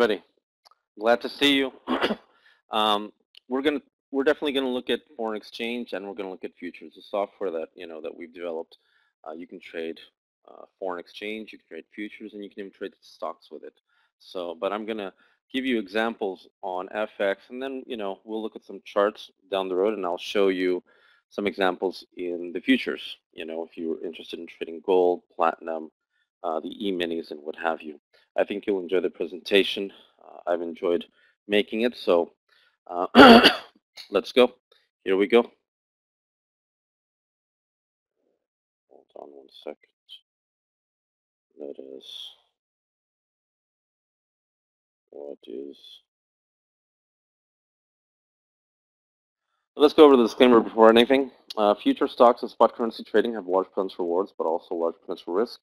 everybody. Glad to see you. um, we're gonna we're definitely gonna look at foreign exchange, and we're gonna look at futures, the software that that we've developed. You can trade foreign exchange, you can trade futures, and you can even trade stocks with it. So, but I'm gonna give you examples on FX, and then we'll look at some charts down the road, and I'll show you some examples in the futures. If you're interested in trading gold, platinum, the E-minis, and what have you. I think you'll enjoy the presentation. I've enjoyed making it, so let's go. Here we go. Hold on one second. That is what is. Let's go over the disclaimer before anything. Future stocks and spot currency trading have large potential rewards, but also large potential risk.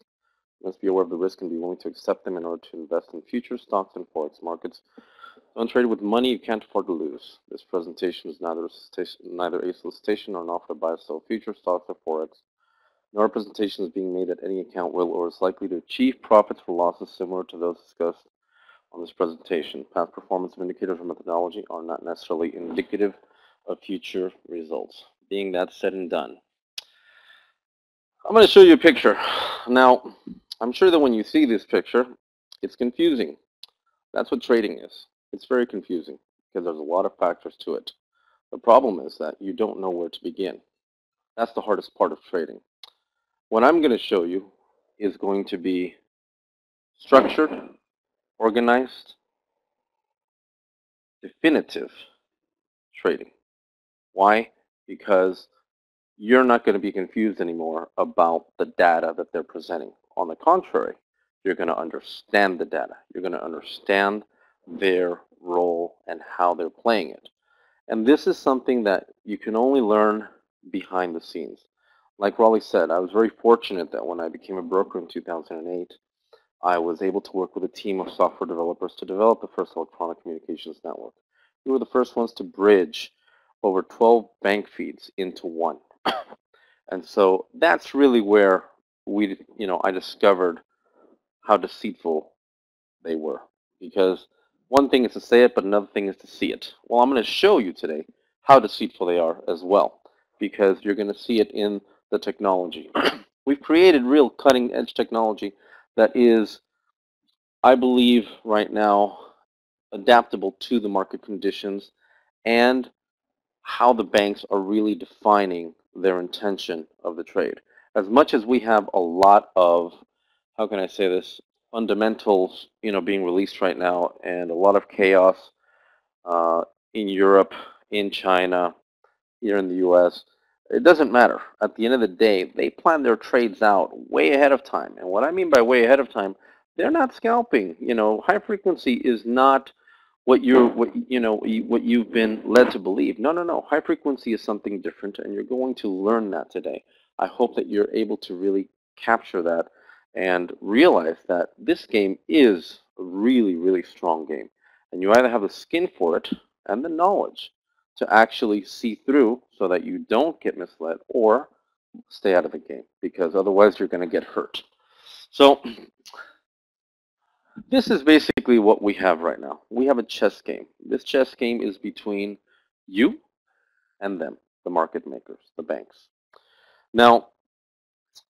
You must be aware of the risk and be willing to accept them in order to invest in future stocks and forex markets. Don't trade with money you can't afford to lose. This presentation is neither a solicitation nor an offer to buy or sell future stocks or forex. No representation is being made that any account will or is likely to achieve profits or losses similar to those discussed on this presentation. Past performance indicators or methodology are not necessarily indicative of future results. Being that said and done, I'm going to show you a picture. Now, I'm sure that when you see this picture, it's confusing. That's what trading is. It's very confusing because there's a lot of factors to it. The problem is that you don't know where to begin. That's the hardest part of trading. What I'm going to show you is going to be structured, organized, definitive trading. Why? Because you're not going to be confused anymore about the data that they're presenting. On the contrary, you're going to understand the data. You're going to understand their role and how they're playing it. And this is something that you can only learn behind the scenes. Like Raleigh said, I was very fortunate that when I became a broker in 2008, I was able to work with a team of software developers to develop the first electronic communications network. We were the first ones to bridge over 12 bank feeds into one. And so that's really where I discovered how deceitful they were. Because one thing is to say it, but another thing is to see it. Well, I'm going to show you today how deceitful they are as well, because you're going to see it in the technology. We've created real cutting-edge technology that is, I believe, right now, adaptable to the market conditions and how the banks are really defining their intention of the trade. As much as we have a lot of, how can I say this, fundamentals, being released right now, and a lot of chaos in Europe, in China, here in the U.S., it doesn't matter. At the end of the day, they plan their trades out way ahead of time. And what I mean by way ahead of time, they're not scalping. High frequency is not what you've been led to believe. No, no, no. High frequency is something different, and you're going to learn that today. I hope that you're able to really capture that and realize that this game is a really, really strong game. And you either have the skin for it and the knowledge to actually see through so that you don't get misled, or stay out of the game, because otherwise you're going to get hurt. So this is basically what we have right now. We have a chess game. This chess game is between you and them, the market makers, the banks. Now,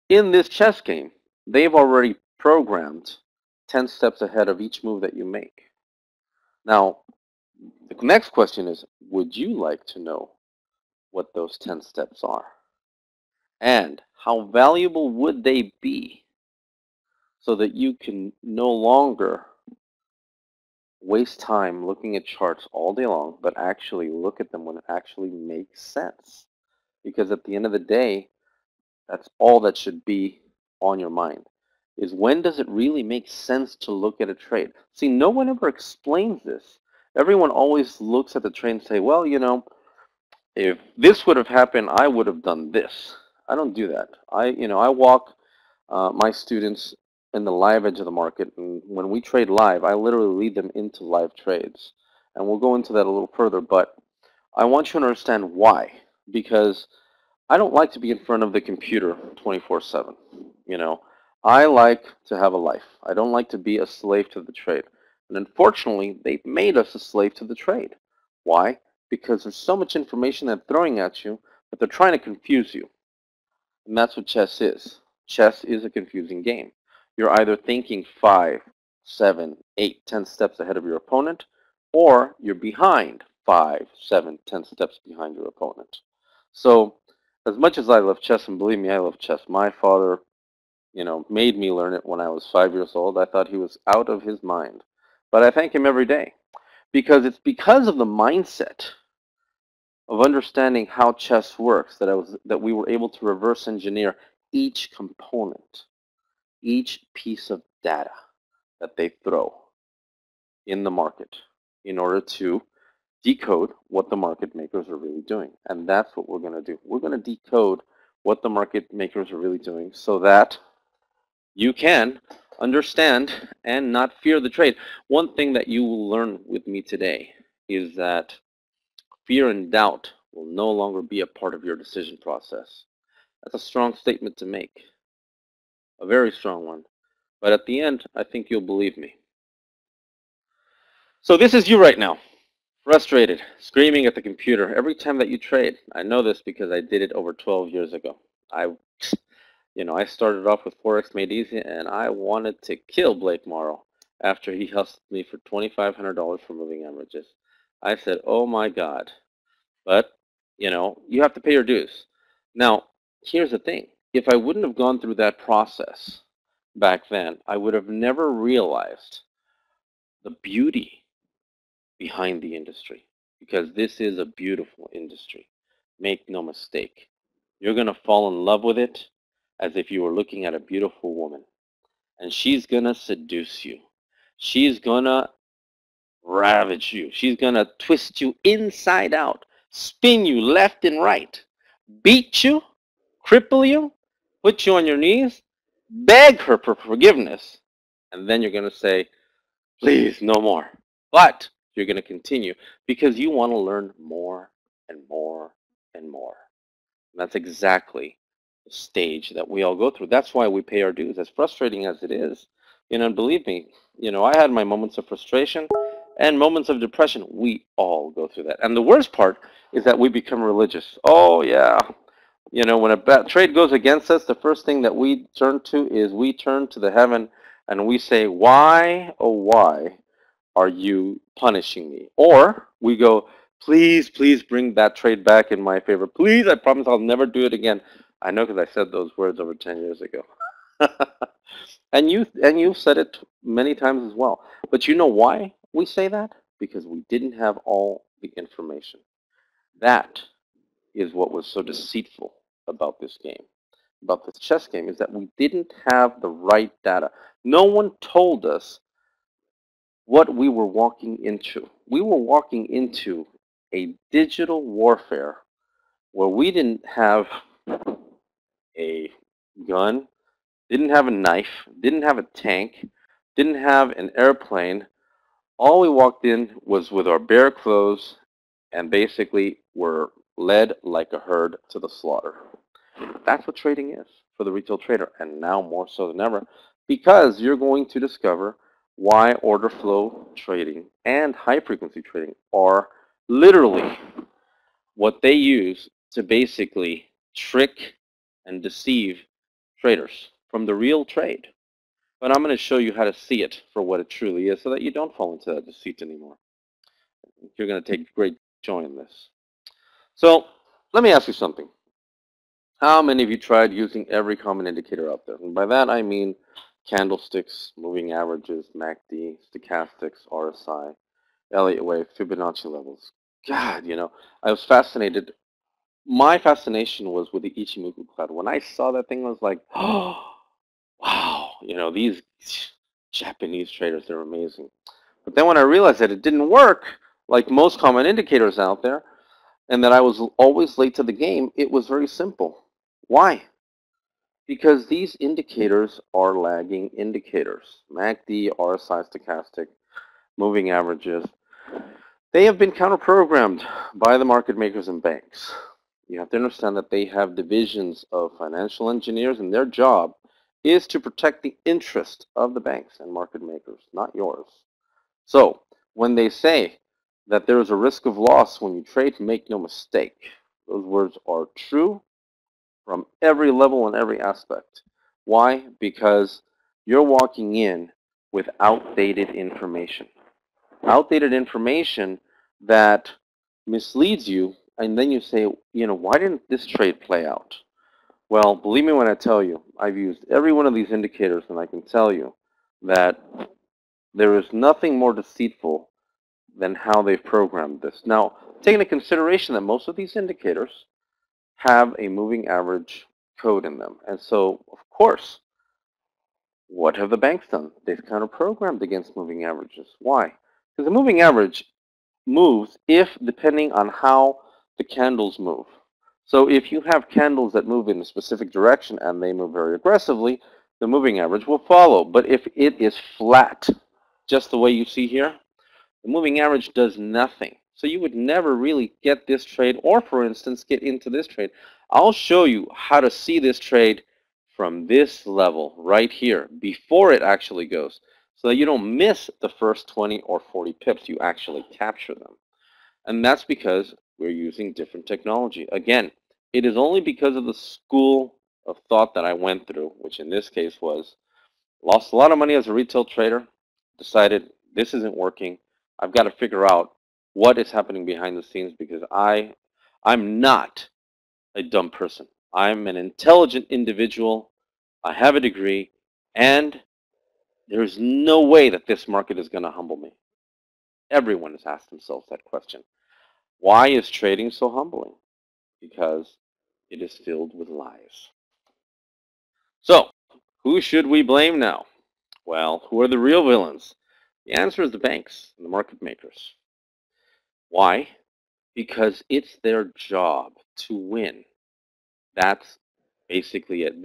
in this chess game, they've already programmed 10 steps ahead of each move that you make. Now, the next question is, would you like to know what those 10 steps are? And how valuable would they be so that you can no longer waste time looking at charts all day long, but actually look at them when it actually makes sense? Because at the end of the day, that's all that should be on your mind, is when does it really make sense to look at a trade? See, no one ever explains this. Everyone always looks at the trade and say, well, if this would have happened, I would have done this. I don't do that. I walk my students in the live edge of the market, and when we trade live, I literally lead them into live trades. And we'll go into that a little further, but I want you to understand why. Because I don't like to be in front of the computer 24/7. I like to have a life. I don't like to be a slave to the trade. And unfortunately, they've made us a slave to the trade. Why? Because there's so much information they're throwing at you that they're trying to confuse you. And that's what chess is. Chess is a confusing game. You're either thinking 5, 7, 8, 10 steps ahead of your opponent, or you're behind 5, 7, 10 steps behind your opponent. So, as much as I love chess, and believe me, I love chess, my father, made me learn it when I was 5 years old. I thought he was out of his mind. But I thank him every day because it's because of the mindset of understanding how chess works that we were able to reverse engineer each component, each piece of data that they throw in the market in order to decode what the market makers are really doing. And that's what we're going to do. We're going to decode what the market makers are really doing so that you can understand and not fear the trade. One thing that you will learn with me today is that fear and doubt will no longer be a part of your decision process. That's a strong statement to make, a very strong one. But at the end, I think you'll believe me. So this is you right now, frustrated, screaming at the computer every time that you trade. I know this because I did it over 12 years ago. I started off with Forex Made Easy, and I wanted to kill Blake Morrow after he hustled me for $2,500 for moving averages. I said, oh my God. But, you have to pay your dues. Now, here's the thing. If I wouldn't have gone through that process back then, I would have never realized the beauty behind the industry, because this is a beautiful industry. Make no mistake. You're going to fall in love with it as if you were looking at a beautiful woman. And she's going to seduce you. She's going to ravage you. She's going to twist you inside out, spin you left and right, beat you, cripple you, put you on your knees, beg her for forgiveness, and then you're going to say, please, no more. But you're going to continue because you want to learn more and more and more. And that's exactly the stage that we all go through. That's why we pay our dues, as frustrating as it is. And believe me, I had my moments of frustration and moments of depression. We all go through that. And the worst part is that we become religious. Oh, yeah. When a bad trade goes against us, the first thing that we turn to is we turn to the heaven and we say, why, oh, why are you punishing me? Or we go, please, please bring that trade back in my favor. Please, I promise I'll never do it again. I know because I said those words over 10 years ago. And you've said it many times as well. But you know why we say that? Because we didn't have all the information. That is what was so deceitful about this game, about this chess game, is that we didn't have the right data. No one told us what we were walking into. We were walking into a digital warfare where we didn't have a gun, didn't have a knife, didn't have a tank, didn't have an airplane. All we walked in was with our bare clothes and basically were led like a herd to the slaughter. That's what trading is for the retail trader, and now more so than ever, because you're going to discover why order flow trading and high frequency trading are literally what they use to basically trick and deceive traders from the real trade. But I'm going to show you how to see it for what it truly is so that you don't fall into that deceit anymore. You're going to take great joy in this. So let me ask you something. How many of you tried using every common indicator out there? And by that I mean candlesticks, moving averages, MACD, stochastics, RSI, Elliott wave, Fibonacci levels. God, I was fascinated. My fascination was with the Ichimoku cloud. When I saw that thing, I was like, oh, wow, these Japanese traders, they're amazing. But then when I realized that it didn't work like most common indicators out there, and that I was always late to the game, it was very simple. Why? Because these indicators are lagging indicators. MACD, RSI, stochastic, moving averages. They have been counter-programmed by the market makers and banks. You have to understand that they have divisions of financial engineers, and their job is to protect the interest of the banks and market makers, not yours. So when they say that there is a risk of loss when you trade, make no mistake. Those words are true from every level and every aspect. Why? Because you're walking in with outdated information. Outdated information that misleads you, and then you say, why didn't this trade play out? Well, believe me when I tell you, I've used every one of these indicators, and I can tell you that there is nothing more deceitful than how they've programmed this. Now, taking into consideration that most of these indicators have a moving average code in them. And so, of course, what have the banks done? They've kind of programmed against moving averages. Why? Because the moving average moves if depending on how the candles move. So if you have candles that move in a specific direction and they move very aggressively, the moving average will follow. But if it is flat, just the way you see here, the moving average does nothing. So you would never really get this trade or, for instance, get into this trade. I'll show you how to see this trade from this level right here before it actually goes so that you don't miss the first 20 or 40 pips. You actually capture them. And that's because we're using different technology. Again, it is only because of the school of thought that I went through, which in this case was lost a lot of money as a retail trader, decided this isn't working. I've got to figure out what is happening behind the scenes because I'm not a dumb person. I'm an intelligent individual. I have a degree, and there's no way that this market is going to humble me. Everyone has asked themselves that question. Why is trading so humbling? Because it is filled with lies. So, who should we blame now? Well, who are the real villains? The answer is the banks and the market makers. Why? Because it's their job to win. That's basically it.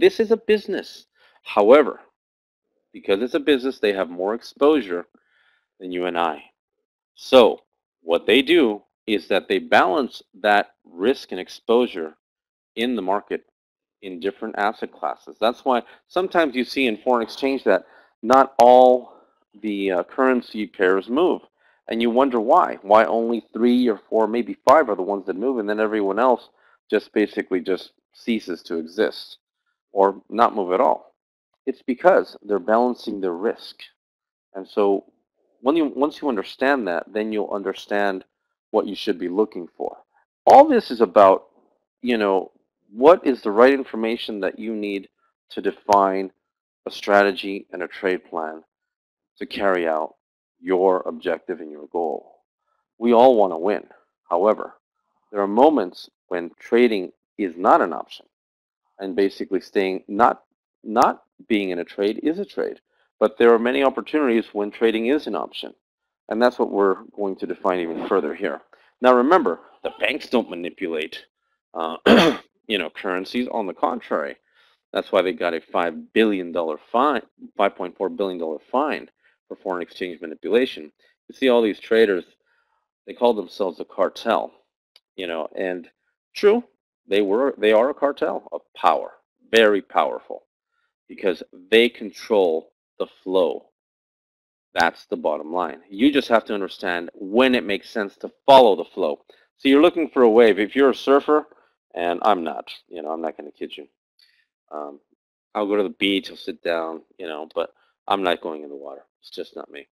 This is a business. However, because it's a business, they have more exposure than you and I. So what they do is that they balance that risk and exposure in the market in different asset classes. That's why sometimes you see in foreign exchange that not all the currency pairs move. And you wonder why. Why only 3 or 4, maybe 5 are the ones that move, and then everyone else just basically just ceases to exist or not move at all. It's because they're balancing their risk. And so once you understand that, then you'll understand what you should be looking for. All this is about, you know, what is the right information that you need to define a strategy and a trade plan to carry out your objective and your goal. We all want to win. However, there are moments when trading is not an option and basically staying not being in a trade is a trade. But there are many opportunities when trading is an option. And that's what we're going to define even further here. Now remember, the banks don't manipulate currencies. On the contrary, that's why they got a $5 billion fine, $5.4 billion fine for foreign exchange manipulation. You see all these traders, they call themselves a cartel, and true, they are a cartel of power, very powerful, because they control the flow. That's the bottom line. You just have to understand when it makes sense to follow the flow. So you're looking for a wave. If you're a surfer, and I'm not, I'm not going to kid you. Um, I'll go to the beach, I'll sit down, but I'm not going in the water. It's just not me.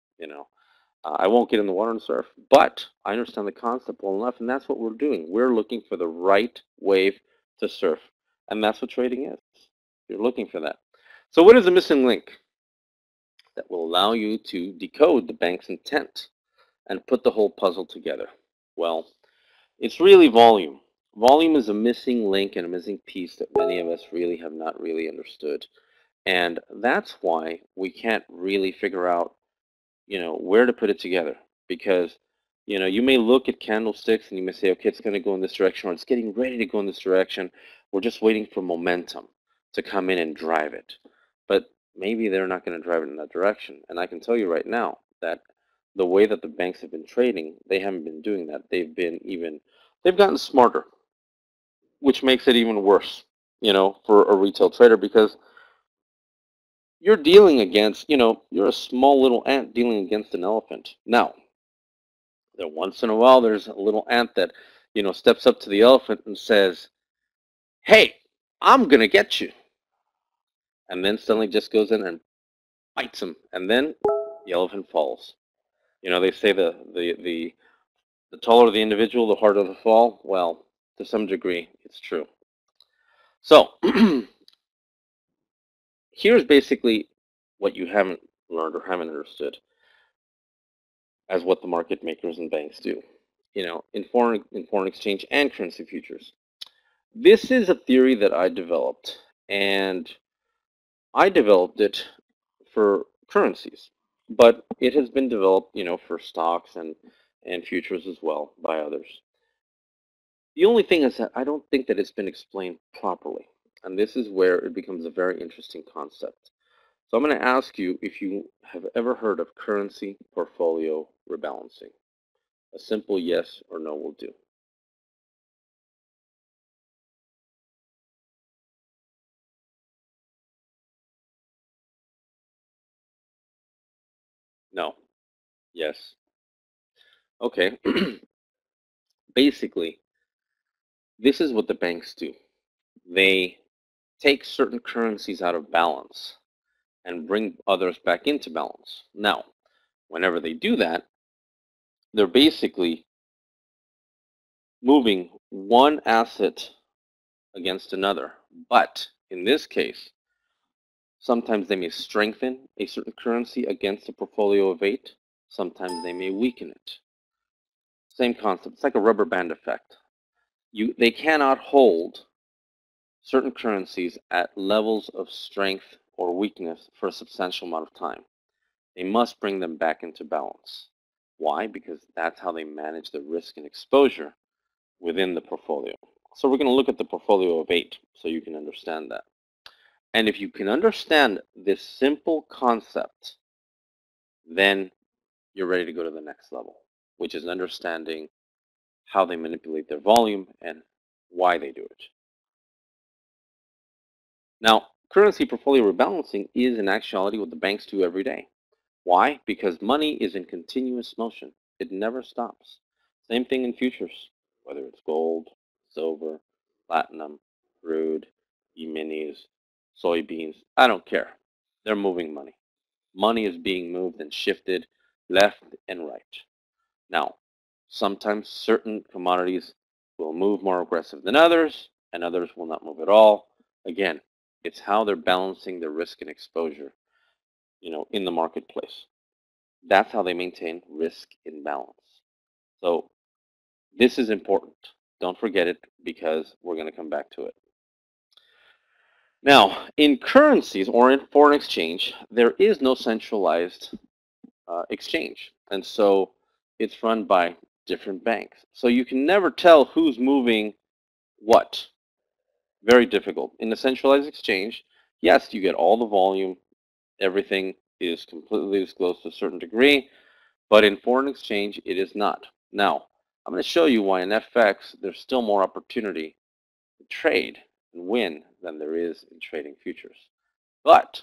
I won't get in the water and surf, but I understand the concept well enough, and that's what we're doing. We're looking for the right wave to surf, and that's what trading is. You're looking for that. So what is the missing link that will allow you to decode the bank's intent and put the whole puzzle together? Well, it's really volume. Volume is a missing link and a missing piece that many of us really have not really understood. And that's why we can't really figure out, where to put it together. Because, you may look at candlesticks and you may say, okay, it's going to go in this direction, or it's getting ready to go in this direction. We're just waiting for momentum to come in and drive it. But maybe they're not going to drive it in that direction. And I can tell you right now that the way that the banks have been trading, they haven't been doing that. They've gotten smarter, which makes it even worse, for a retail trader because you're dealing against, you're a small little ant dealing against an elephant. Now, then once in a while, there's a little ant that, steps up to the elephant and says, "Hey, I'm gonna get you," and then suddenly just goes in and bites him, and then the elephant falls. They say the taller the individual, the harder the fall. Well, to some degree, it's true. So here's basically what you haven't learned or haven't understood as what the market makers and banks do. In foreign exchange and currency futures. This is a theory that I developed, and I developed it for currencies, but it has been developed, for stocks and futures as well by others. The only thing is that I don't think that it's been explained properly, and this is where it becomes a very interesting concept. So I'm going to ask you if you have ever heard of currency portfolio rebalancing. A simple yes or no will do. No. Yes. Okay. Basically, this is what the banks do. They take certain currencies out of balance and bring others back into balance. Now, whenever they do that, they're basically moving one asset against another. But in this case, sometimes they may strengthen a certain currency against a portfolio of eight. Sometimes they may weaken it. Same concept. It's like a rubber band effect. They cannot hold certain currencies at levels of strength or weakness for a substantial amount of time. They must bring them back into balance. Why? Because that's how they manage the risk and exposure within the portfolio. So we're going to look at the portfolio of eight so you can understand that. And if you can understand this simple concept, then you're ready to go to the next level, which is understanding how they manipulate their volume and why they do it. Now, currency portfolio rebalancing is in actuality what the banks do every day. Why? Because money is in continuous motion. It never stops. Same thing in futures, whether it's gold, silver, platinum, crude, E-minis, soybeans, I don't care. They're moving money. Money is being moved and shifted left and right. Now, sometimes certain commodities will move more aggressive than others, and others will not move at all. Again, it's how they're balancing their risk and exposure, in the marketplace. That's how they maintain risk in balance. So this is important. Don't forget it because we're going to come back to it. Now, in currencies or in foreign exchange, there is no centralized exchange. And so it's run by different banks. So you can never tell who's moving what. Very difficult. In a centralized exchange, yes, you get all the volume. Everything is completely disclosed to a certain degree. But in foreign exchange, it is not. Now, I'm going to show you why in FX, there's still more opportunity to trade and win than there is in trading futures. But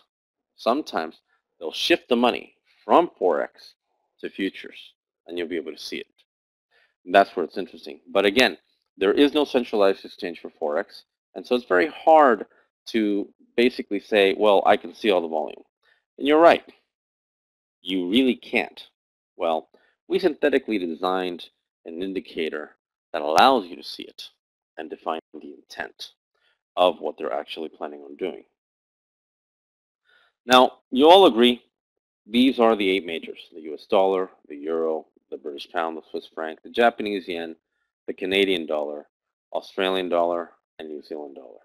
sometimes they'll shift the money from Forex to futures, and you'll be able to see it. And that's where it's interesting. But again, there is no centralized exchange for Forex, and so it's very hard to basically say, well, I can see all the volume. And you're right. You really can't. Well, we synthetically designed an indicator that allows you to see it and define the intent of what they're actually planning on doing. Now, you all agree these are the eight majors: the US dollar, the euro, the British pound, the Swiss franc, the Japanese yen, the Canadian dollar, Australian dollar, and New Zealand dollar.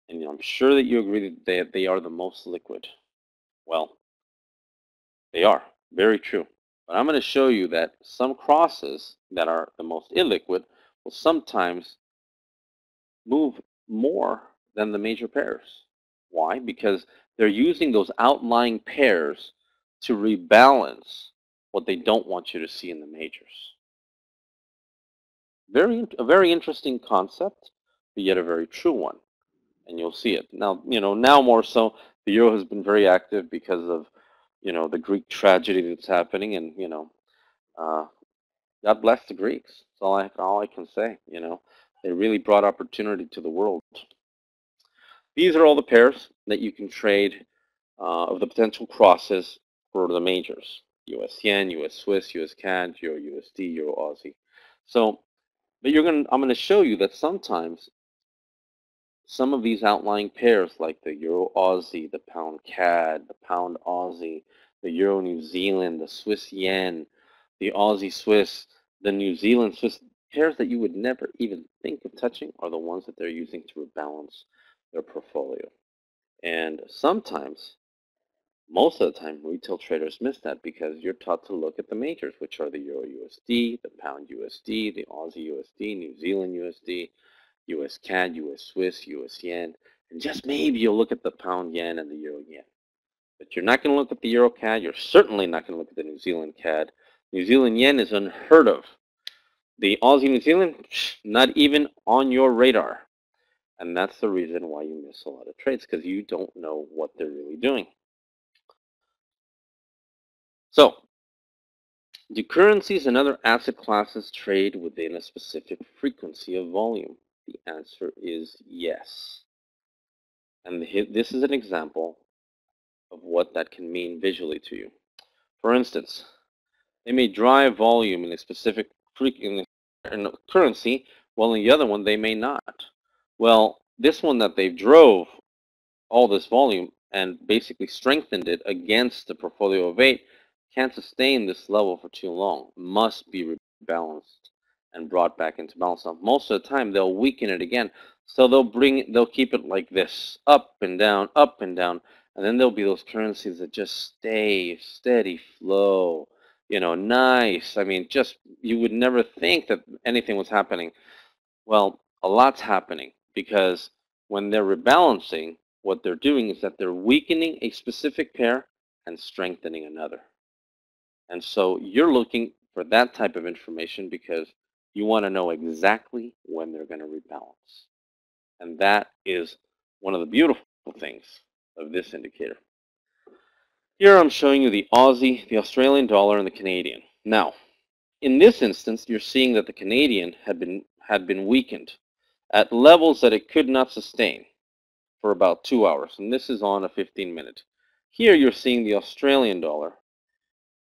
And I'm sure that you agree that they are the most liquid. Well, they are. Very true. But I'm going to show you that some crosses that are the most illiquid will sometimes move more than the major pairs. Why? Because they're using those outlying pairs to rebalance what they don't want you to see in the majors. A very interesting concept, but yet a very true one. And you'll see it. Now, now more so, The euro has been very active because of, the Greek tragedy that's happening, and uh, God bless the Greeks. That's all I can say. They really brought opportunity to the world. These are all the pairs that you can trade of the potential crosses for the majors: U.S. yen, U.S. Swiss, U.S. CAD, Euro USD, Euro Aussie. So, but I'm going to show you that sometimes some of these outlying pairs, like the Euro Aussie, the Pound CAD, the Pound Aussie, the Euro New Zealand, the Swiss yen, the Aussie Swiss, the New Zealand Swiss, pairs that you would never even think of touching are the ones that they're using to rebalance their portfolio. And sometimes, most of the time, retail traders miss that because you're taught to look at the majors, which are the Euro USD, the Pound USD, the Aussie USD, New Zealand USD, US CAD, US Swiss, US yen, and just maybe you'll look at the pound yen and the euro yen. But you're not going to look at the euro CAD. You're certainly not going to look at the New Zealand CAD. New Zealand yen is unheard of. The Aussie New Zealand, not even on your radar. And that's the reason why you miss a lot of trades, because you don't know what they're really doing. So, do currencies and other asset classes trade within a specific frequency of volume? The answer is yes. And this is an example of what that can mean visually to you. For instance, they may drive volume in a specific in a currency, while in the other one they may not. Well, this one that they drove all this volume and basically strengthened it against the portfolio of 8 can't sustain this level for too long. Must be rebalanced and brought back into balance. Now, most of the time they'll weaken it again. So they'll keep it like this, up and down, and then there'll be those currencies that just stay steady flow. Nice. I mean, just you would never think that anything was happening. Well, a lot's happening because when they're rebalancing, what they're doing is that they're weakening a specific pair and strengthening another. And so you're looking for that type of information because you want to know exactly when they're going to rebalance. And that is one of the beautiful things of this indicator. Here I'm showing you the Aussie, the Australian dollar, and the Canadian. Now, in this instance, you're seeing that the Canadian had been weakened at levels that it could not sustain for about 2 hours, and this is on a 15-minute. Here you're seeing the Australian dollar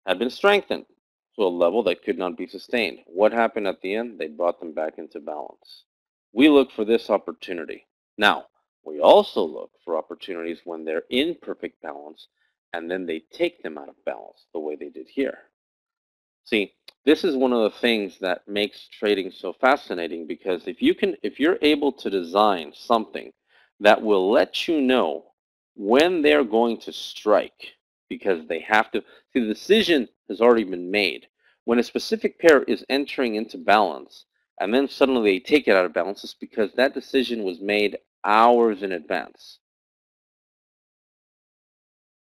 had been strengthened to a level that could not be sustained. What happened at the end? They brought them back into balance. We look for this opportunity. Now, we also look for opportunities when they're in perfect balance, and then they take them out of balance the way they did here. See, this is one of the things that makes trading so fascinating, because if you're able to design something that will let you know when they're going to strike, because they have to, see, the decision has already been made. When a specific pair is entering into balance and then suddenly they take it out of balance, it's because that decision was made hours in advance.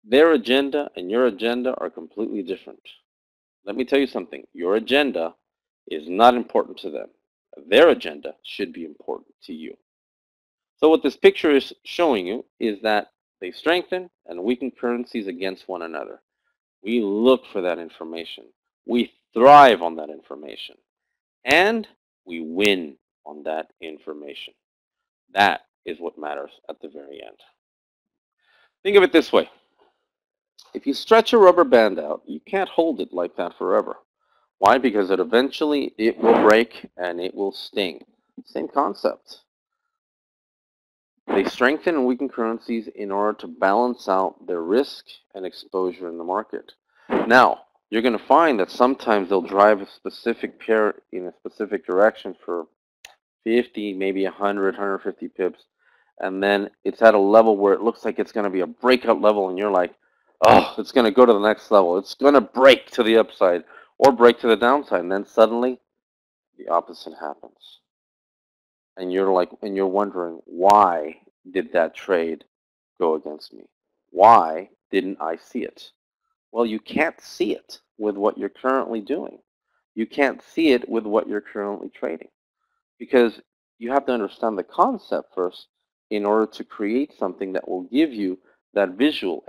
Their agenda and your agenda are completely different. Let me tell you something. Your agenda is not important to them. Their agenda should be important to you. So what this picture is showing you is that they strengthen and weaken currencies against one another. We look for that information. We thrive on that information. And we win on that information. That is what matters at the very end. Think of it this way. If you stretch a rubber band out, you can't hold it like that forever. Why? Because eventually it will break and it will sting. Same concept. They strengthen and weaken currencies in order to balance out their risk and exposure in the market. Now, you're going to find that sometimes they'll drive a specific pair in a specific direction for 50, maybe 100, 150 pips, and then it's at a level where it looks like it's going to be a breakout level, and you're like, oh, it's going to go to the next level. It's going to break to the upside or break to the downside, and then suddenly the opposite happens. And you're wondering, why did that trade go against me? Why didn't I see it? Well, you can't see it with what you're currently doing. You can't see it with what you're currently trading, because you have to understand the concept first in order to create something that will give you that visual.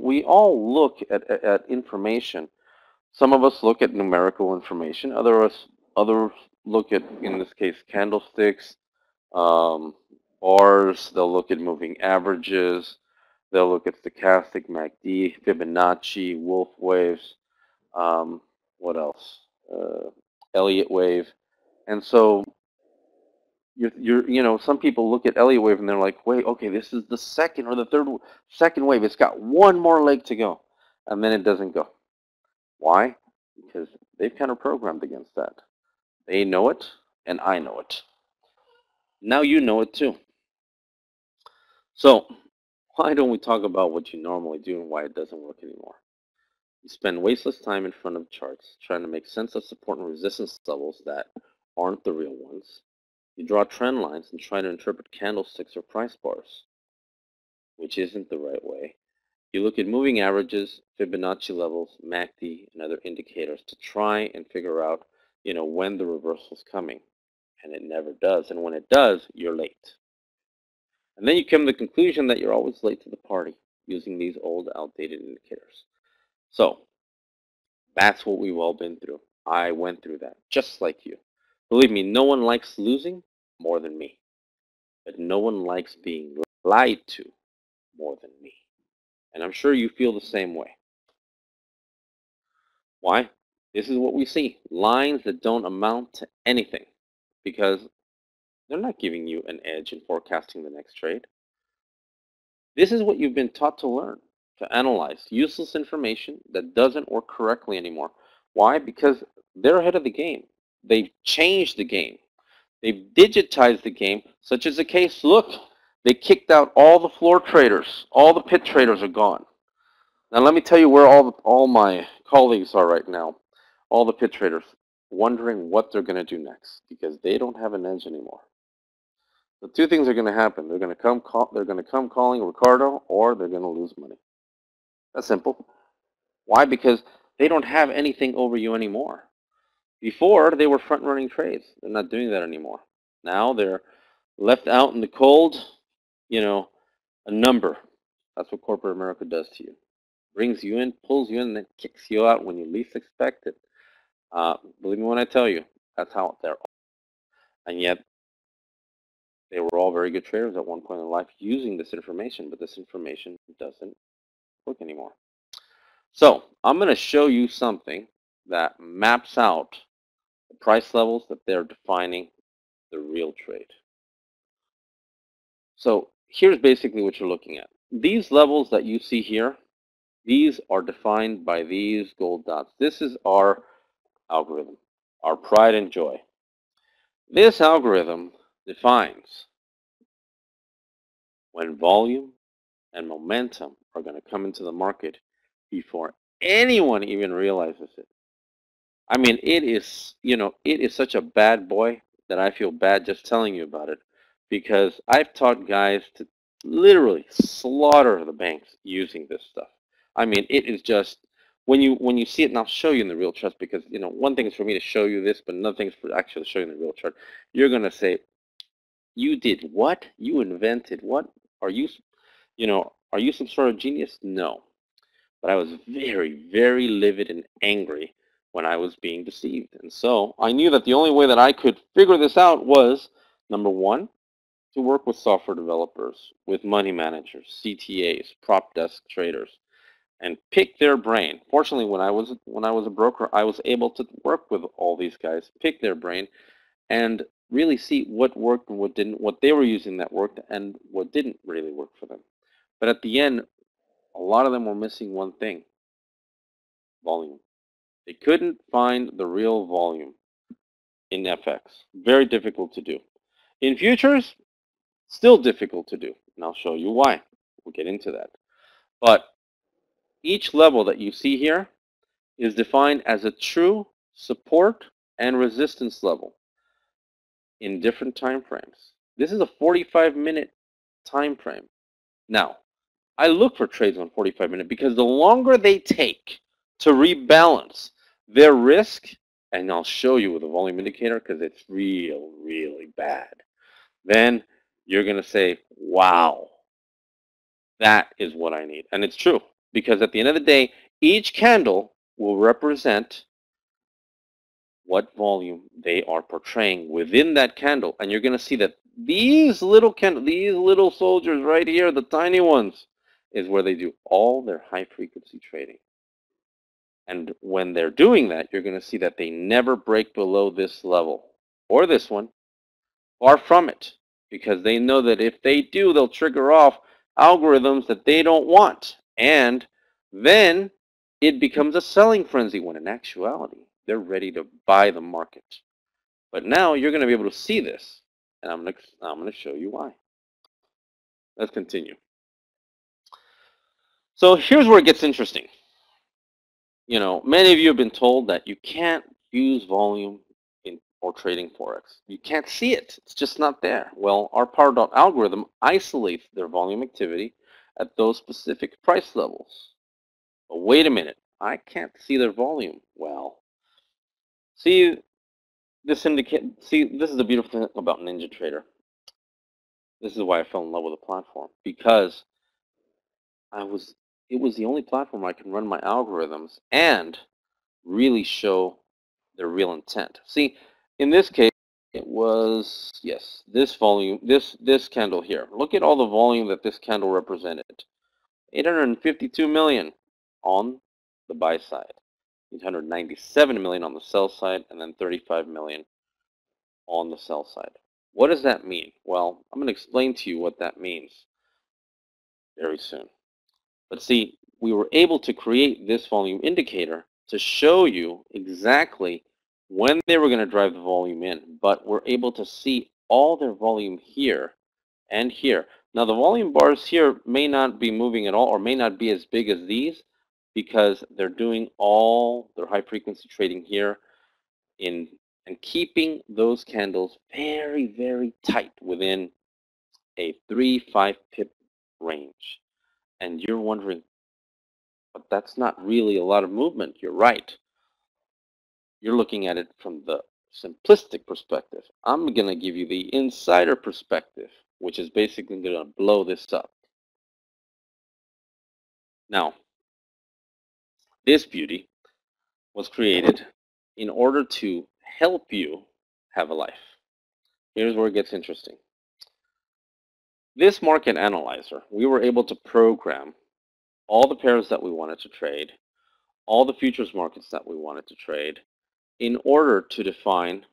We all look at information. Some of us look at numerical information. Others look at, in this case, candlesticks, um, bars. They'll look at moving averages. They'll look at stochastic, MACD, Fibonacci, Wolf waves. Um, what else? Elliott wave. And so some people look at Elliott wave and they're like, wait, okay, this is the second or the second wave. It's got one more leg to go, and then it doesn't go. Why? Because they've kind of programmed against that. They know it, and I know it. Now you know it too. So why don't we talk about what you normally do and why it doesn't work anymore? You spend wasteless time in front of charts trying to make sense of support and resistance levels that aren't the real ones. You draw trend lines and try to interpret candlesticks or price bars, which isn't the right way. You look at moving averages, Fibonacci levels, MACD, and other indicators to try and figure out, when the reversal is coming. And it never does. And when it does, you're late. And then you come to the conclusion that you're always late to the party using these old, outdated indicators. So that's what we've all been through. I went through that, just like you. Believe me, no one likes losing more than me. But no one likes being lied to more than me. And I'm sure you feel the same way. Why? This is what we see. Lines that don't amount to anything because they're not giving you an edge in forecasting the next trade. This is what you've been taught to learn, to analyze useless information that doesn't work correctly anymore. Why? Because they're ahead of the game. They've changed the game. They've digitized the game, such as the case, look, they kicked out all the floor traders. All the pit traders are gone. Now let me tell you where all my colleagues are right now. All the pit traders wondering what they're going to do next because they don't have an edge anymore. The two things are going to happen. They're going to come calling Ricardo, or they're going to lose money. That's simple. Why? Because they don't have anything over you anymore. Before, they were front-running trades. They're not doing that anymore. Now they're left out in the cold, a number. That's what corporate America does to you. Brings you in, pulls you in, and then kicks you out when you least expect it. Believe me when I tell you, that's how they're. And yet, they were all very good traders at one point in life using this information, but this information doesn't work anymore. So I'm going to show you something that maps out the price levels that they're defining the real trade. So here's basically what you're looking at. These levels that you see here, these are defined by these gold dots. This is our algorithm, our pride and joy. This algorithm defines when volume and momentum are going to come into the market before anyone even realizes it. I mean, it is such a bad boy that I feel bad just telling you about it because I've taught guys to literally slaughter the banks using this stuff. I mean, it is just when you see it, and I'll show you in the real chart because one thing is for me to show you this, but another thing is for actually show you in the real chart. You're gonna say, "You did what? You invented what? Are you, are you some sort of genius?" No. But I was very, very livid and angry when I was being deceived. And so I knew that the only way that I could figure this out was, number one, to work with software developers, with money managers, CTAs, prop desk traders, and pick their brain. Fortunately, when I was a broker, I was able to work with all these guys, pick their brain, and really see what worked and what didn't, what they were using that worked, and what didn't really work for them. But at the end, a lot of them were missing one thing: volume. They couldn't find the real volume in FX. Very difficult to do. In futures, still difficult to do. And I'll show you why. We'll get into that. But each level that you see here is defined as a true support and resistance level in different time frames. This is a 45-minute time frame. Now, I look for trades on 45-minute because the longer they take to rebalance their risk, and I'll show you with a volume indicator because it's really bad, then you're going to say, wow, That is what I need. And it's true, because at the end of the day, each candle will represent what volume they are portraying within that candle. And you're going to see that these little these little soldiers right here, the tiny ones, is where they do all their high frequency trading. And when they're doing that, you're going to see that they never break below this level or this one. Far from it, because they know that if they do, they'll trigger off algorithms that they don't want. And then it becomes a selling frenzy, when in actuality, they're ready to buy the market. But now you're going to be able to see this, and I'm going to show you why. Let's continue. So here's where it gets interesting. You know, many of you have been told that you can't use volume in or trading forex. You can't see it. It's just not there. Well, our power dot algorithm isolates their volume activity at those specific price levels. But wait a minute, I can't see their volume. Well, see, this is the beautiful thing about NinjaTrader. This is why I fell in love with the platform, because it was the only platform I can run my algorithms and really show their real intent. See, in this case, it was, yes, this volume, this candle here. Look at all the volume that this candle represented. 852 million on the buy side, 897 million on the sell side, and then 35 million on the sell side. What does that mean? Well, I'm going to explain to you what that means very soon. But see, we were able to create this volume indicator to show you exactly when they were going to drive the volume in, but we're able to see all their volume here and here. Now, the volume bars here may not be moving at all, or may not be as big as these, because they're doing all their high frequency trading here and keeping those candles very, very tight within a 3-5 pip range. And you're wondering, but that's not really a lot of movement. You're right. You're looking at it from the simplistic perspective. I'm going to give you the insider perspective, which is basically going to blow this up. Now, this beauty was created in order to help you have a life. Here's where it gets interesting. This market analyzer, we were able to program all the pairs that we wanted to trade, all the futures markets that we wanted to trade, in order to define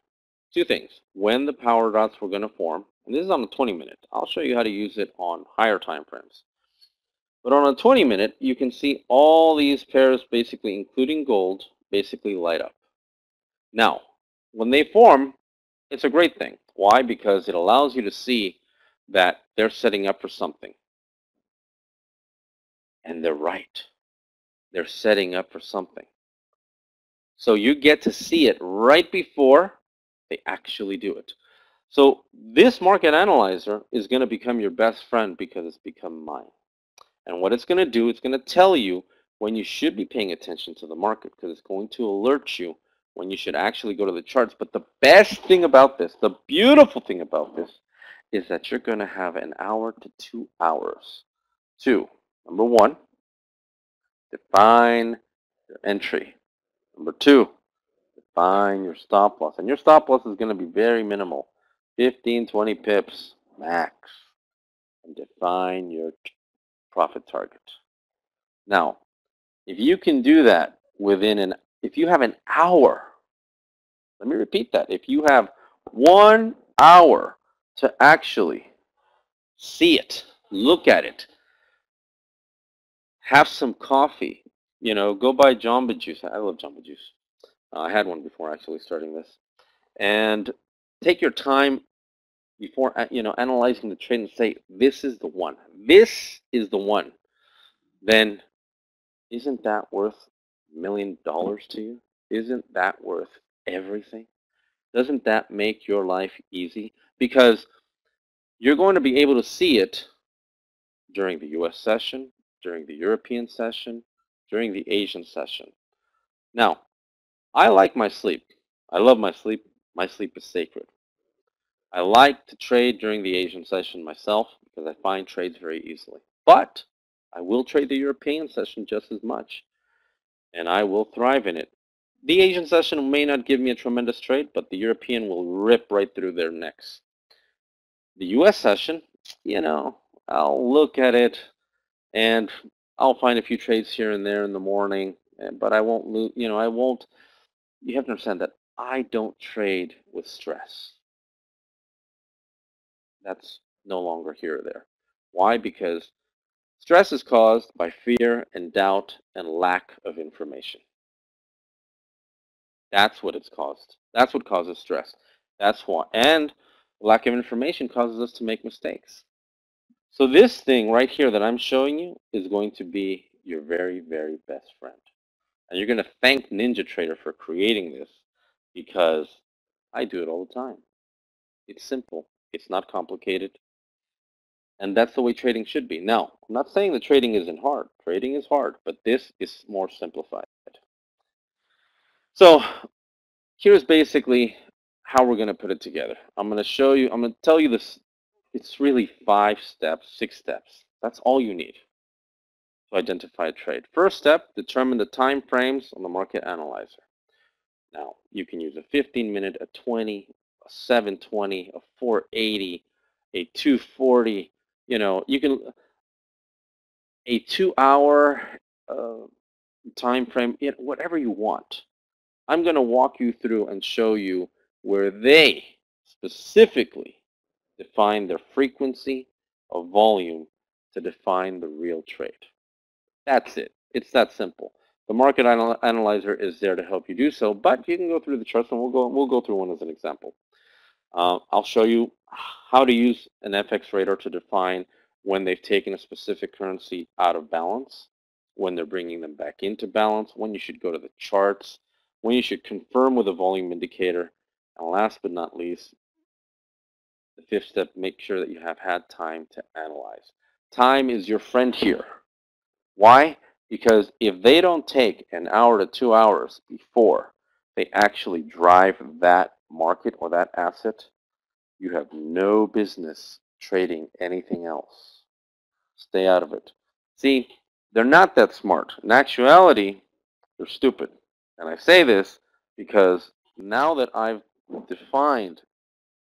two things: when the power dots were going to form, and this is on a 20-minute. I'll show you how to use it on higher time frames. But on a 20-minute, you can see all these pairs, basically including gold, basically light up. Now, when they form, it's a great thing. Why? Because it allows you to see that they're setting up for something. And they're right. They're setting up for something. So you get to see it right before they actually do it. So this market analyzer is going to become your best friend, because it's become mine. And what it's going to do, it's going to tell you when you should be paying attention to the market, because it's going to alert you when you should actually go to the charts. But the best thing about this, the beautiful thing about this, is that you're going to have an hour to 2 hours to, number one, define your entry. Number two, define your stop loss. And your stop loss is going to be very minimal, 15, 20 pips max. And define your profit target. Now, if you can do that if you have an hour, let me repeat that. If you have 1 hour to actually see it, look at it, have some coffee, go buy Jamba Juice. I love Jamba Juice. I had one before actually starting this. And take your time before, analyzing the trade and say, this is the one. This is the one. Then isn't that worth $1 million to you? Isn't that worth everything? Doesn't that make your life easy? Because you're going to be able to see it during the US session, during the European session, during the Asian session. Now, I like my sleep. I love my sleep. My sleep is sacred. I like to trade during the Asian session myself, because I find trades very easily. But I will trade the European session just as much, and I will thrive in it. The Asian session may not give me a tremendous trade, but the European will rip right through their necks. The US session, I'll look at it and I'll find a few trades here and there in the morning, but I won't lose, I won't, you have to understand that I don't trade with stress. That's no longer here or there. Why? Because stress is caused by fear and doubt and lack of information. That's what it's caused. That's what causes stress. That's why. And lack of information causes us to make mistakes. So this thing right here that I'm showing you is going to be your very, very best friend. And you're going to thank Ninja Trader for creating this because I do it all the time. It's simple. It's not complicated. And that's the way trading should be. Now, I'm not saying that trading isn't hard. Trading is hard, but this is more simplified. So here's basically how we're going to put it together. I'm going to show you, I'm going to tell you this. It's really 5 steps, 6 steps. That's all you need to identify a trade. First step, determine the time frames on the market analyzer. Now, you can use a 15-minute, a 20, a 720, a 480, a 240. You can a 2-hour time frame, whatever you want. I'm going to walk you through and show you where they specifically define their frequency of volume to define the real trade. That's it. It's that simple. The market analyzer is there to help you do so, but you can go through the charts, and we'll go through one as an example. I'll show you how to use an FX radar to define when they've taken a specific currency out of balance, when they're bringing them back into balance, when you should go to the charts, when you should confirm with a volume indicator, and last but not least, the 5th step, make sure that you have had time to analyze. Time is your friend here. Why? Because if they don't take an hour to 2 hours before they actually drive that market or that asset, you have no business trading anything else. Stay out of it. See, they're not that smart. In actuality, they're stupid. And I say this because now that I've defined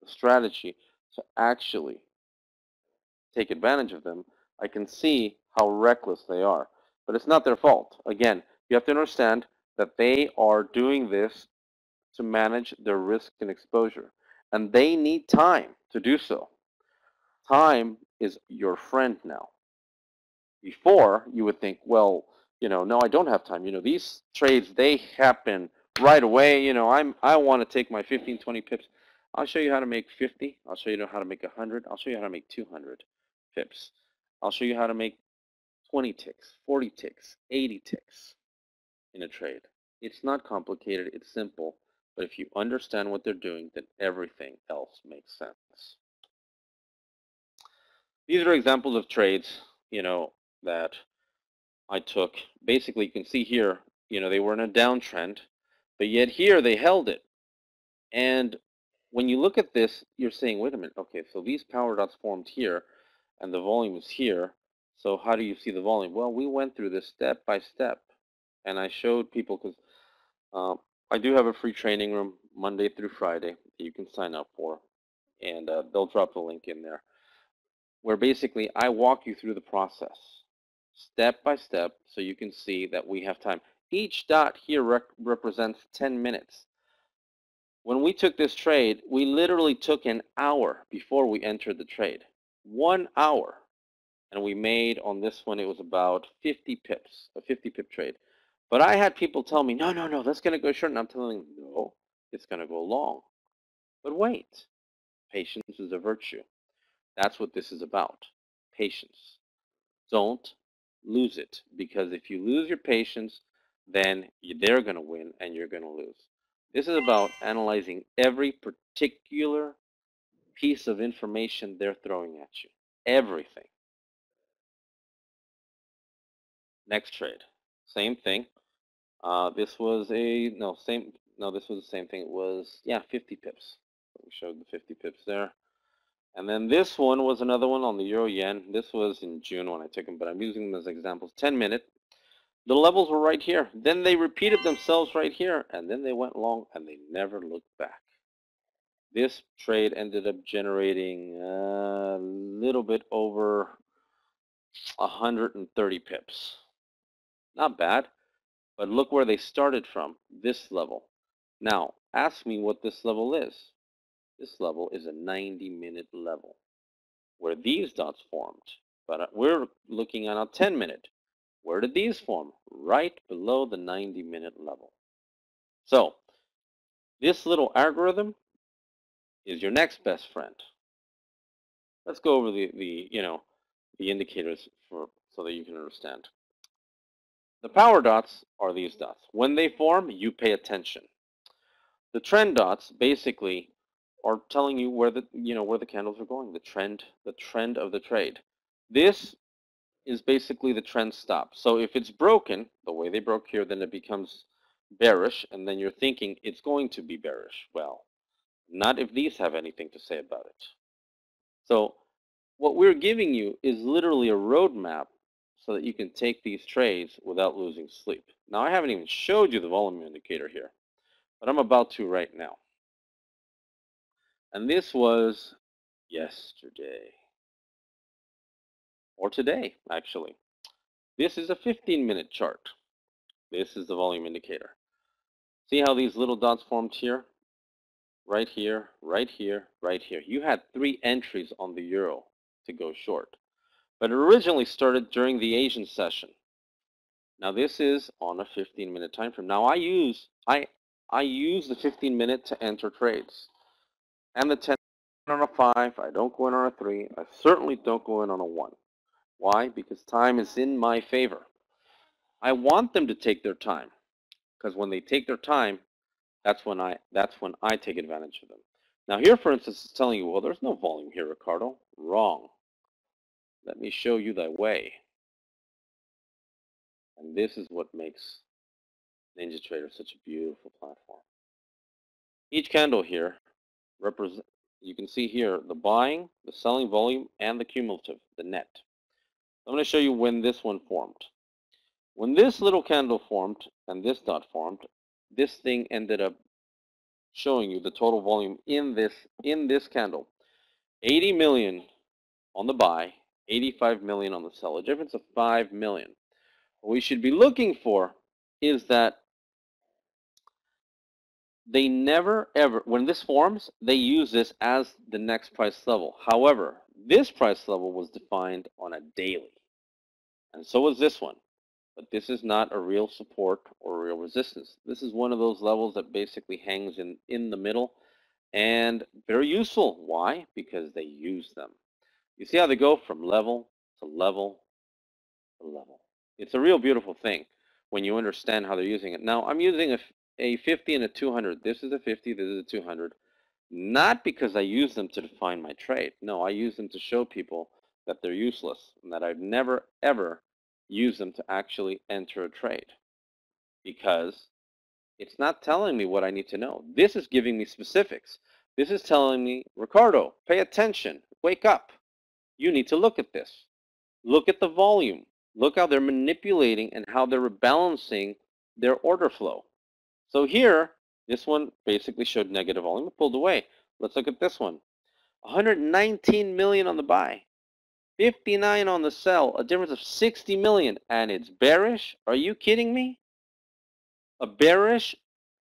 the strategy to actually take advantage of them, I can see how reckless they are. But it's not their fault. Again, you have to understand that they are doing this to manage their risk and exposure. And they need time to do so. Time is your friend now. Before, you would think, well, no, I don't have time. These trades, they happen right away. I want to take my 15, 20 pips. I'll show you how to make 50. I'll show you how to make 100. I'll show you how to make 200 pips. I'll show you how to make 20 ticks, 40 ticks, 80 ticks in a trade. It's not complicated. It's simple. But if you understand what they're doing, then everything else makes sense. These are examples of trades, that I took. Basically, you can see here, they were in a downtrend, but yet here they held it. And when you look at this, you're saying, wait a minute, okay, so these power dots formed here, and the volume is here. So how do you see the volume? Well, we went through this step by step, and I showed people, because I do have a free training room Monday through Friday that you can sign up for, and they'll drop the link in there, where basically I walk you through the process step by step so you can see that we have time. Each dot here represents 10 minutes. When we took this trade, we literally took an hour before we entered the trade. 1 hour. And we made on this one, it was about 50 pips, a 50 pip trade. But I had people tell me, no, no, no, that's going to go short. And I'm telling them, no, it's going to go long. But wait, patience is a virtue. That's what this is about, patience. Don't lose it, because if you lose your patience, then they're going to win and you're going to lose. This is about analyzing every particular piece of information they're throwing at you. Everything. Next trade. Same thing. This was this was the same thing. It was, yeah, 50 pips. We showed the 50 pips there. And then this one was another one on the euro yen. This was in June when I took them, but I'm using them as examples. 10-minute. The levels were right here. Then they repeated themselves right here, and then they went long, and they never looked back. This trade ended up generating a little bit over 130 pips. Not bad, but look where they started from, this level. Now, ask me what this level is. This level is a 90-minute level where these dots formed. But we're looking at a 10-minute. Where did these form? Right below the 90-minute level. So this little algorithm is your next best friend. Let's go over the indicators so that you can understand. The power dots are these dots. When they form, you pay attention. The trend dots basically are telling you where the candles are going, the trend of the trade. This is basically the trend stop. So if it's broken, the way they broke here, then it becomes bearish, and then you're thinking it's going to be bearish. Well, not if these have anything to say about it. So what we're giving you is literally a roadmap so that you can take these trades without losing sleep. Now, I haven't even showed you the volume indicator here, but I'm about to right now. And this was yesterday, or today, actually. This is a 15-minute chart. This is the volume indicator. See how these little dots formed here? Right here, right here, right here. You had 3 entries on the euro to go short. But it originally started during the Asian session. Now this is on a 15-minute time frame. Now I use the 15-minute to enter trades. And the 10 on a 5, I don't go in on a 3. I certainly don't go in on a 1. Why? Because time is in my favor. I want them to take their time, because when they take their time, that's when I take advantage of them. Now here, for instance, it's telling you, well, there's no volume here, Ricardo. Wrong. Let me show you the way. And this is what makes NinjaTrader such a beautiful platform. Each candle here represents, you can see here, the buying, the selling volume, and the cumulative, the net. I'm going to show you when this one formed. When this little candle formed and this dot formed, this thing ended up showing you the total volume in this candle. 80 million on the buy, 85 million on the sell, a difference of 5 million. What we should be looking for is that they never ever, when this forms, they use this as the next price level. However, this price level was defined on a daily, and so was this one. But this is not a real support or real resistance. This is one of those levels that basically hangs in the middle, and very useful. Why? Because they use them. You see how they go from level to level to level. It's a real beautiful thing when you understand how they're using it. Now, I'm using a 50 and a 200. This is a 50, this is a 200. Not because I use them to define my trade. No, I use them to show people that they're useless and that I've never, ever used them to actually enter a trade, because it's not telling me what I need to know. This is giving me specifics. This is telling me, Ricardo, pay attention, wake up. You need to look at this. Look at the volume. Look how they're manipulating and how they're rebalancing their order flow. So here, this one basically showed negative volume. It pulled away. Let's look at this one. 119 million on the buy, 59 on the sell, a difference of 60 million, and it's bearish? Are you kidding me? A bearish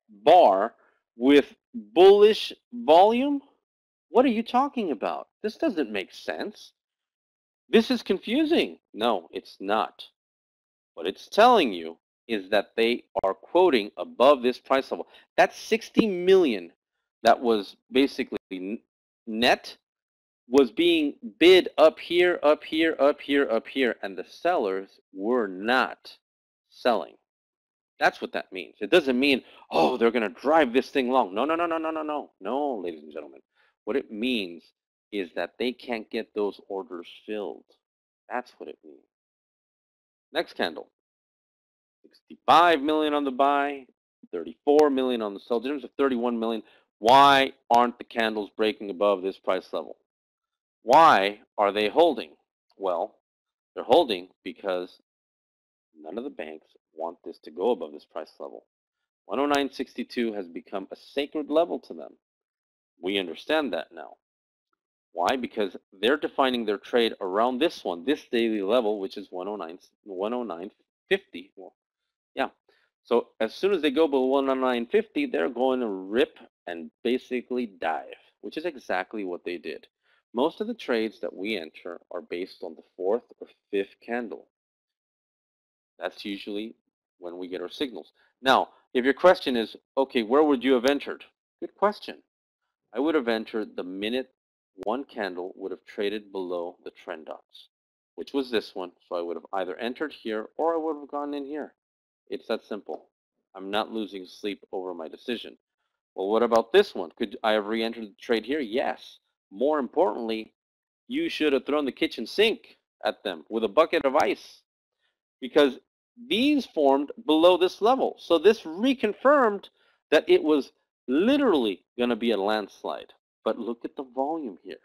bar with bullish volume? What are you talking about? This doesn't make sense. This is confusing. No, it's not. What it's telling you is that they are quoting above this price level. That 60 million that was basically net was being bid up here, up here, up here, up here, and the sellers were not selling. That's what that means. It doesn't mean, oh, they're going to drive this thing long. No, no, no, no, no, no, no. No, ladies and gentlemen. What it means is that they can't get those orders filled. That's what it means. Next candle. 65 million on the buy, 34 million on the sell, difference of 31 million. Why aren't the candles breaking above this price level? Why are they holding? Well, they're holding because none of the banks want this to go above this price level. 109.62 has become a sacred level to them. We understand that now. Why? Because they're defining their trade around this one, this daily level, which is 109.50. Well, yeah. So as soon as they go below 109.50, they're going to rip and basically dive, which is exactly what they did. Most of the trades that we enter are based on the fourth or fifth candle. That's usually when we get our signals. Now, if your question is, okay, where would you have entered? Good question. I would have entered the minute one candle would have traded below the trend dots, which was this one. So I would have either entered here or I would have gone in here. It's that simple. I'm not losing sleep over my decision. Well, what about this one? Could I have re-entered the trade here? Yes. More importantly, you should have thrown the kitchen sink at them with a bucket of ice, because these formed below this level. So this reconfirmed that it was literally going to be a landslide. But look at the volume here.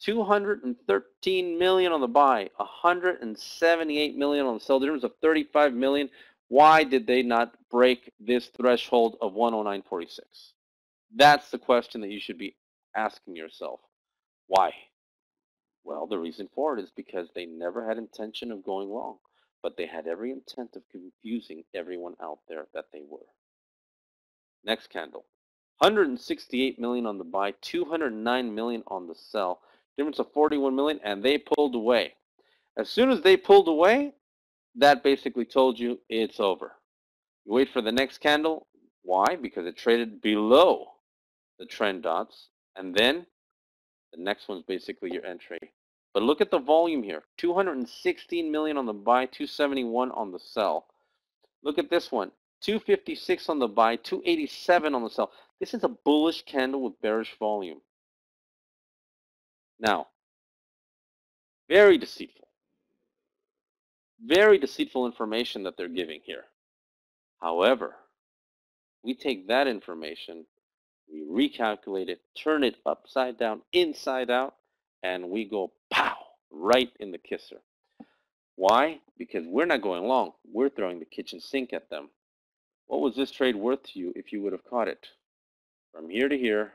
213 million on the buy, 178 million on the sell. Difference of 35 million. Why did they not break this threshold of 109.46? That's the question that you should be asking yourself. Why? Well, the reason for it is because they never had intention of going long, but they had every intent of confusing everyone out there that they were. Next candle. 168 million on the buy, 209 million on the sell. Difference of 41 million, and they pulled away. As soon as they pulled away, that basically told you it's over. You wait for the next candle. Why? Because it traded below the trend dots, and then the next one's basically your entry. But look at the volume here. 216 million on the buy, 271 on the sell. Look at this one. 256 on the buy, 287 on the sell. This is a bullish candle with bearish volume. Now, very deceitful. Very deceitful information that they're giving here. However, we take that information, we recalculate it, turn it upside down, inside out, and we go pow, right in the kisser. Why? Because we're not going long. We're throwing the kitchen sink at them. What was this trade worth to you if you would have caught it? From here to here,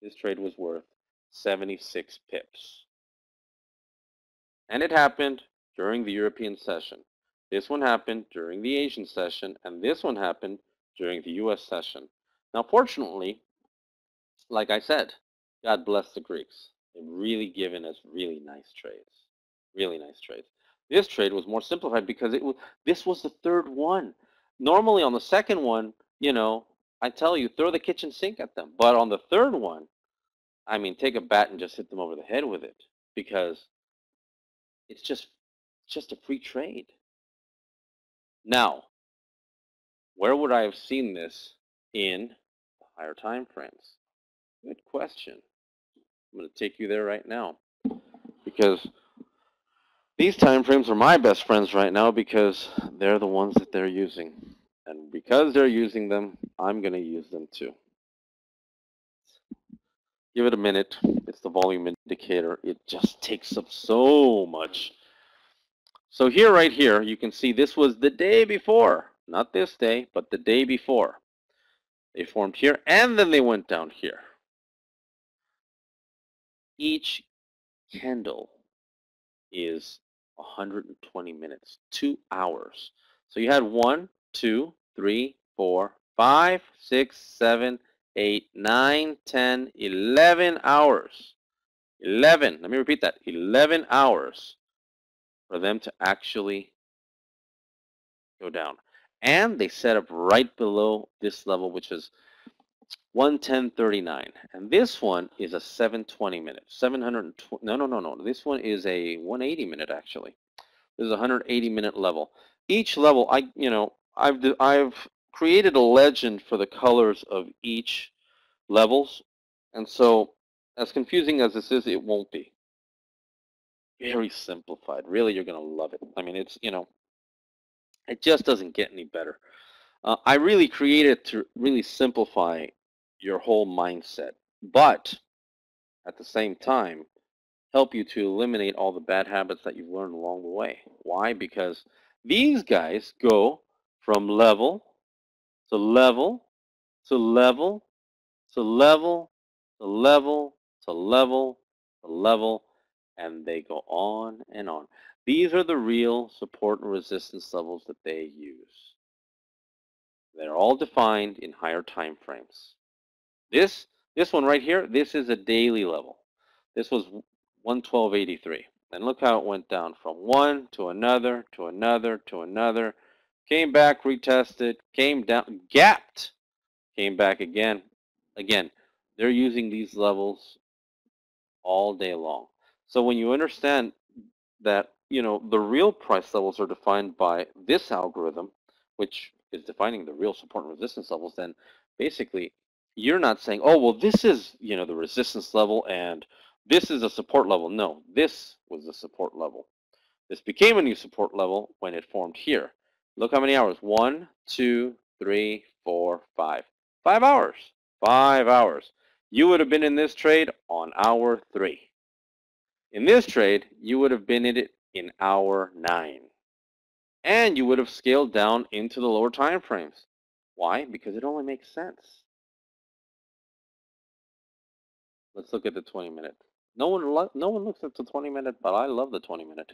this trade was worth 76 pips. And it happened during the European session. This one happened during the Asian session, and this one happened during the US session. Now, fortunately, like I said, God bless the Greeks. They've really given us really nice trades. Really nice trades. This trade was more simplified because this was the third one. Normally on the second one, I tell you, throw the kitchen sink at them. But on the third one, I mean, take a bat and just hit them over the head with it, because it's just a free trade. Now, where would I have seen this in the higher time frames? Good question. I'm going to take you there right now, because these time frames are my best friends right now, because they're the ones that they're using. And because they're using them, I'm going to use them too. Give it a minute. It's the volume indicator. It just takes up so much. So here, right here, you can see this was the day before. Not this day, but the day before. They formed here, and then they went down here. Each candle is 120 minutes, 2 hours. So you had 1, 2, 3, 4, 5, 6, 7, 8, 9, 10, 11 hours. 11, let me repeat that, 11 hours for them to actually go down. And they set up right below this level, which is 110.39. And this one is a 720 minute. 720, no. This one is a 180 minute actually. This is a 180 minute level. Each level, I've created a legend for the colors of each levels. And so, as confusing as this is, it won't be. Very simplified. Really, you're going to love it. I mean, it just doesn't get any better. I really created to really simplify your whole mindset. But at the same time, help you to eliminate all the bad habits that you've learned along the way. Why? Because these guys go from level to level to level to level to level to level to level, and they go on and on. These are the real support and resistance levels that they use. They're all defined in higher time frames. This this one right here, this is a daily level. This was 112.83. And look how it went down from one to another to another to another. Came back, retested, came down, gapped, came back again. Again, they're using these levels all day long. So when you understand that, the real price levels are defined by this algorithm, which is defining the real support and resistance levels, then basically you're not saying, oh, well, this is, the resistance level and this is a support level. No, this was the support level. This became a new support level when it formed here. Look how many hours. 1, 2, 3, 4, 5. 5 hours. 5 hours. You would have been in this trade on hour 3. In this trade, you would have been in it in hour 9. And you would have scaled down into the lower time frames. Why? Because it only makes sense. Let's look at the 20-minute. No one looks at the 20-minute, but I love the 20-minute.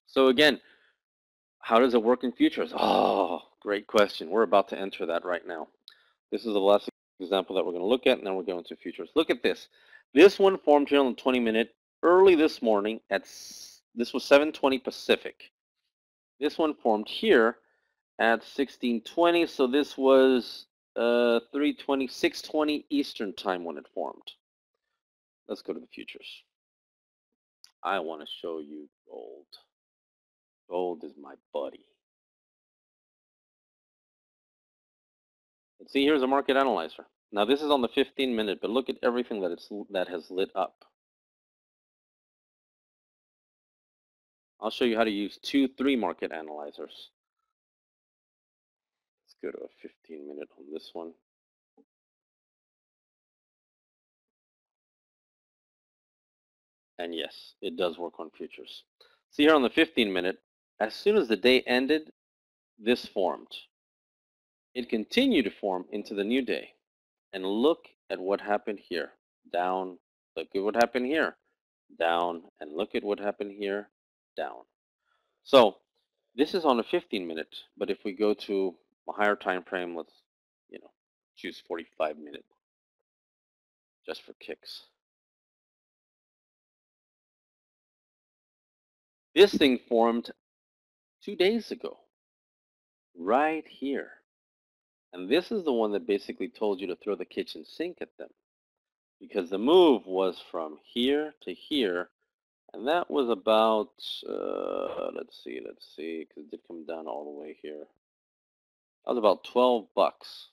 So again, how does it work in futures? Oh, great question. We're about to enter that right now. This is the last example that we're going to look at, and then we're going to futures. Look at this. This one formed here on the 20-minute early this morning this was 7:20 Pacific. This one formed here at 16:20, so this was 3:20, 6:20 Eastern time when it formed. Let's go to the futures. I want to show you gold. Gold is my buddy. Let's see, here's a market analyzer. Now this is on the 15-minute, but look at everything that has lit up. I'll show you how to use 2, 3 market analyzers. Let's go to a 15-minute on this one. And yes, it does work on futures. See here on the 15-minute, as soon as the day ended, this formed. It continued to form into the new day. And look at what happened here. Down. Look at what happened here. Down. And look at what happened here. Down. So this is on a 15-minute, but if we go to a higher time frame, let's, choose 45-minute just for kicks. This thing formed 2 days ago, right here. And this is the one that basically told you to throw the kitchen sink at them, because the move was from here to here, and that was about, let's see, because it did come down all the way here. That was about 12 bucks.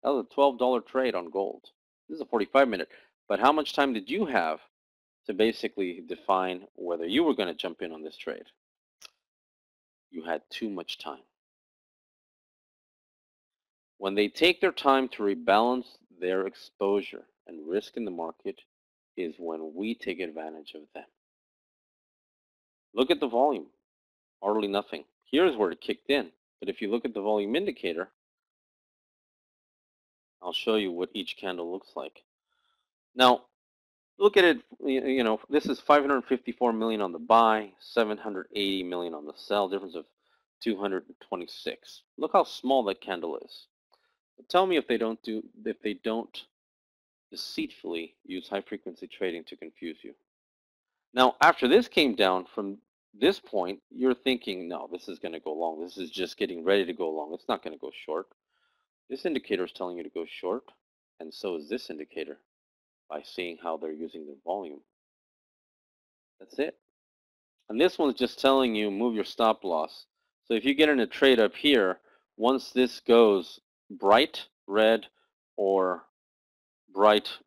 That was a $12 trade on gold. This is a 45-minute. But how much time did you have to basically define whether you were going to jump in on this trade? You had too much time. When they take their time to rebalance their exposure and risk in the market is when we take advantage of them. Look at the volume. Hardly nothing. Here's where it kicked in. But if you look at the volume indicator, I'll show you what each candle looks like. Now, look at it, this is 554 million on the buy, 780 million on the sell, difference of 226. Look how small that candle is. Tell me if they don't deceitfully use high frequency trading to confuse you. Now, after this came down from this point, you're thinking, no, this is going to go long. This is just getting ready to go long. It's not going to go short. This indicator is telling you to go short, and so is this indicator by seeing how they're using the volume. That's it. And this one's just telling you move your stop loss. So if you get in a trade up here, once this goes bright red or bright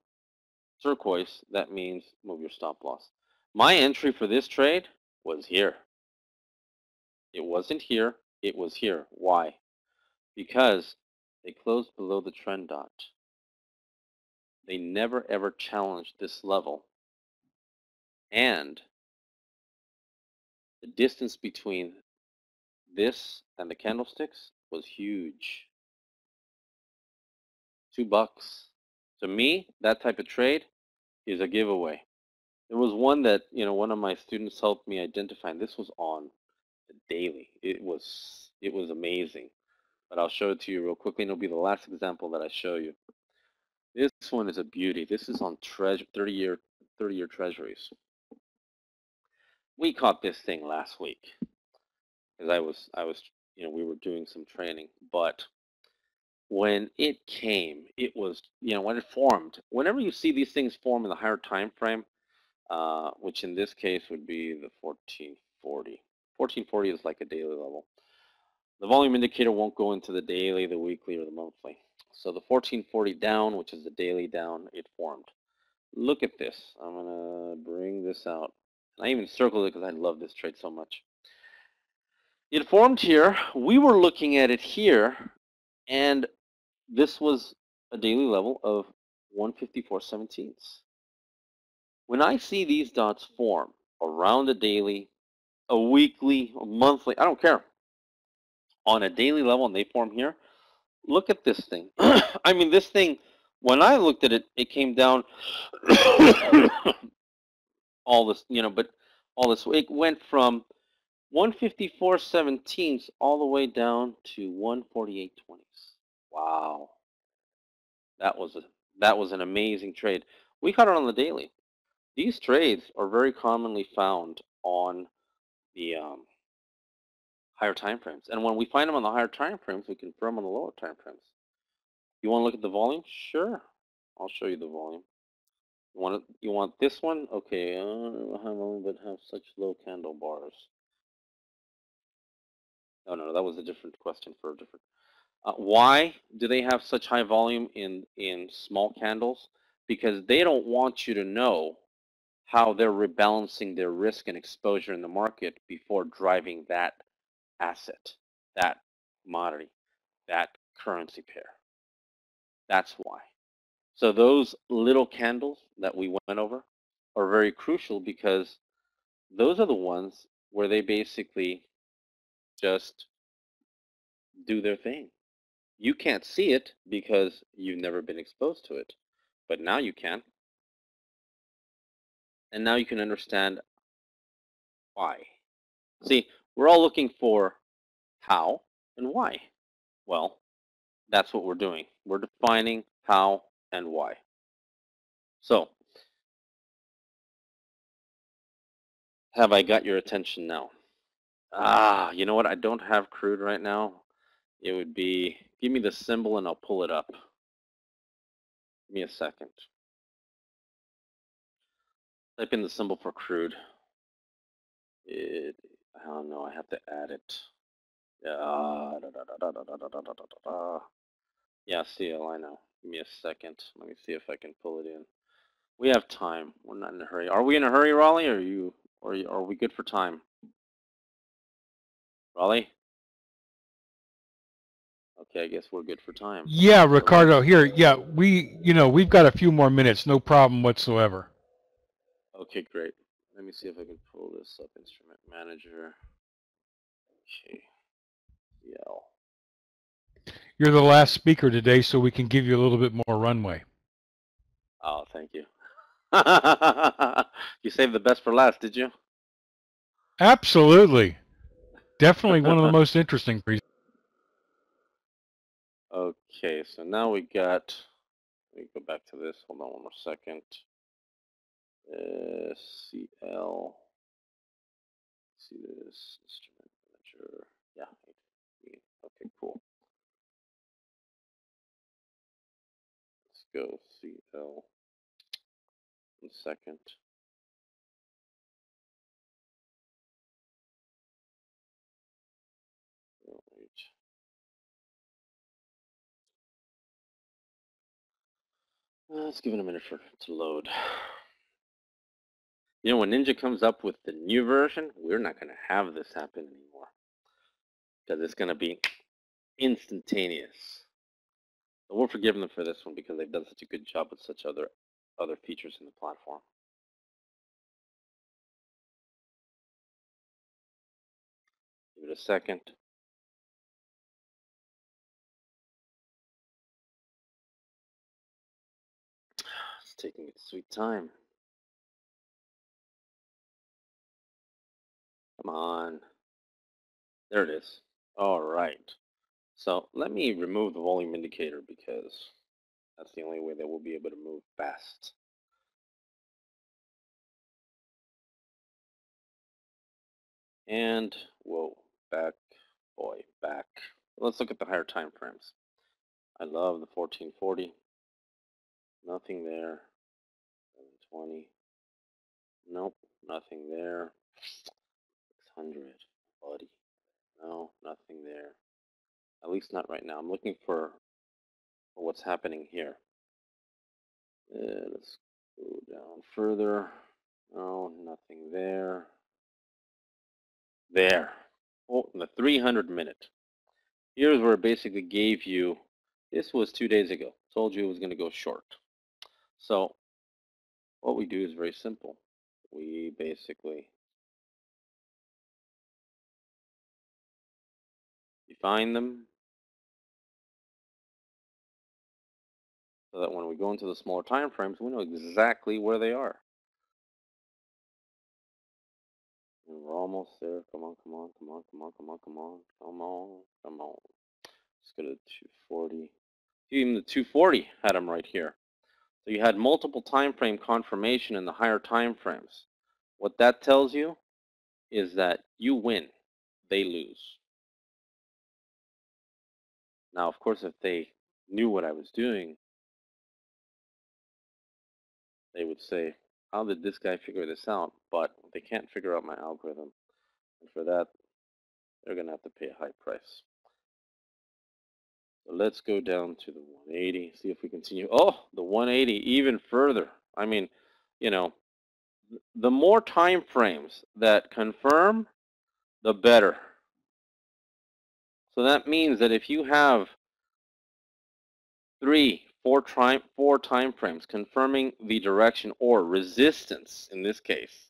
turquoise, that means move your stop loss. My entry for this trade was here. It wasn't here. It was here. Why? Because they closed below the trend dot. They never ever challenged this level, and the distance between this and the candlesticks was huge. $2. To me, that type of trade is a giveaway. There was one that, one of my students helped me identify, and this was on the daily. It was amazing. But I'll show it to you real quickly, and it'll be the last example that I show you. This one is a beauty. This is on 30-year treasuries. We caught this thing last week because I was we were doing some training, but when it came, it was, when it formed. Whenever you see these things form in the higher time frame, which in this case would be the 1440. 1440 is like a daily level. The volume indicator won't go into the daily, the weekly, or the monthly. So the 1440 down, which is the daily down, it formed. Look at this. I'm going to bring this out. I even circled it because I love this trade so much. It formed here. We were looking at it here, and this was a daily level of 154.17. When I see these dots form around a daily, a weekly, a monthly, I don't care, on a daily level and they form here, look at this thing. I mean, this thing, when I looked at it, it came down all this, but all this, it went from 154.17 all the way down to 148.20. Wow. That was an amazing trade. We caught it on the daily. These trades are very commonly found on the higher time frames, and when we find them on the higher time frames, we confirm on the lower time frames. You want to look at the volume? Sure, I'll show you the volume. You want this one? Okay, high volume but have such low candle bars. No, that was a different question for a different. Why do they have such high volume in small candles? Because they don't want you to know how they're rebalancing their risk and exposure in the market before driving that asset, that commodity, that currency pair. That's why. So those little candles that we went over are very crucial because those are the ones where they basically just do their thing. You can't see it because you've never been exposed to it, but now you can. And now you can understand why. See, we're all looking for how and why. Well, that's what we're doing. We're defining how and why. So, have I got your attention now? You know what? I don't have crude right now. It would be, give me the symbol and I'll pull it up. Give me a second. Type in the symbol for crude. I don't know, I have to add it. Yeah, CL, I know. Give me a second. Let me see if I can pull it in. We have time. We're not in a hurry. Are we in a hurry, Raleigh, or are we good for time? Raleigh? Okay, I guess we're good for time. Yeah, Ricardo, here. Yeah, we've got a few more minutes. No problem whatsoever. Okay, great. Let me see if I can pull this up. Instrument manager. Okay. CL. You're the last speaker today, so we can give you a little bit more runway. Oh, thank you. You saved the best for last, did you? Absolutely. Definitely one of the most interesting. Okay, so now we got, let me go back to this. Hold on one more second. CL. See this instrument manager. Yeah. Okay, cool. Let's go CL. 1 second. Oh, wait. Let's give it a minute for it to load. When Ninja comes up with the new version, we're not going to have this happen anymore because it's going to be instantaneous. So we're forgiving them for this one because they've done such a good job with such other features in the platform. Give it a second. It's taking its sweet time. Come on. There it is. All right. So let me remove the volume indicator because that's the only way that we'll be able to move fast. And whoa, back, boy, back. Let's look at the higher time frames. I love the 1440. Nothing there. 720. Nope, nothing there. 600, buddy. No, nothing there. At least not right now. I'm looking for what's happening here. Let's go down further. No, nothing there. There. Oh, in the 300 minute. Here's where it basically gave you, this was 2 days ago. Told you it was going to go short. So what we do is very simple. We basically define them so that when we go into the smaller time frames, we know exactly where they are. And we're almost there. Come on, come on, come on, come on, come on, come on, come on, come on. Let's go to 240. Even the 240 had them right here. So you had multiple time frame confirmation in the higher time frames. What that tells you is that you win, they lose. Now, of course, if they knew what I was doing, they would say, how did this guy figure this out? But they can't figure out my algorithm. And for that, they're going to have to pay a high price. So let's go down to the 180, see if we continue. Oh, the 180 even further. I mean, you know, the more time frames that confirm, the better. So that means that if you have four time frames confirming the direction or resistance in this case,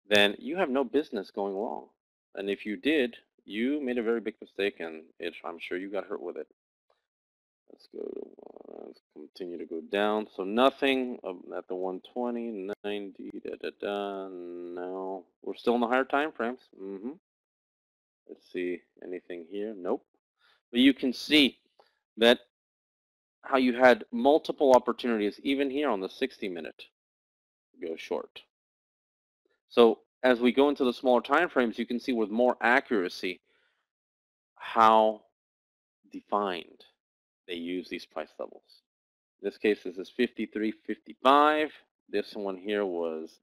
then you have no business going wrong. And if you did, you made a very big mistake, and I'm sure you got hurt with it. Let's go to let's continue to go down. So nothing at the 120, 90, No, we're still in the higher time frames. Let's see anything here. Nope. But you can see that how you had multiple opportunities, even here on the 60-minute, go short. So as we go into the smaller time frames, you can see with more accuracy how defined they use these price levels. In this case, this is 53.55. This one here was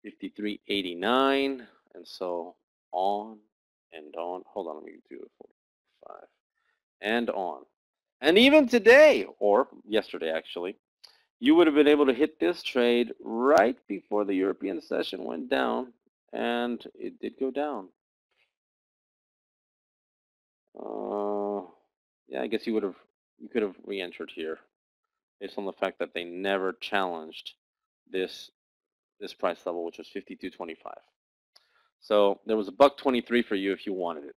53.89, and so on and on. Hold on, let me do it. 45 and on. And even today, or yesterday actually, you would have been able to hit this trade right before the European session went down, and it did go down. Yeah, I guess you could have re-entered here based on the fact that they never challenged this price level, which was 52.25. So there was a $1.23 for you if you wanted it.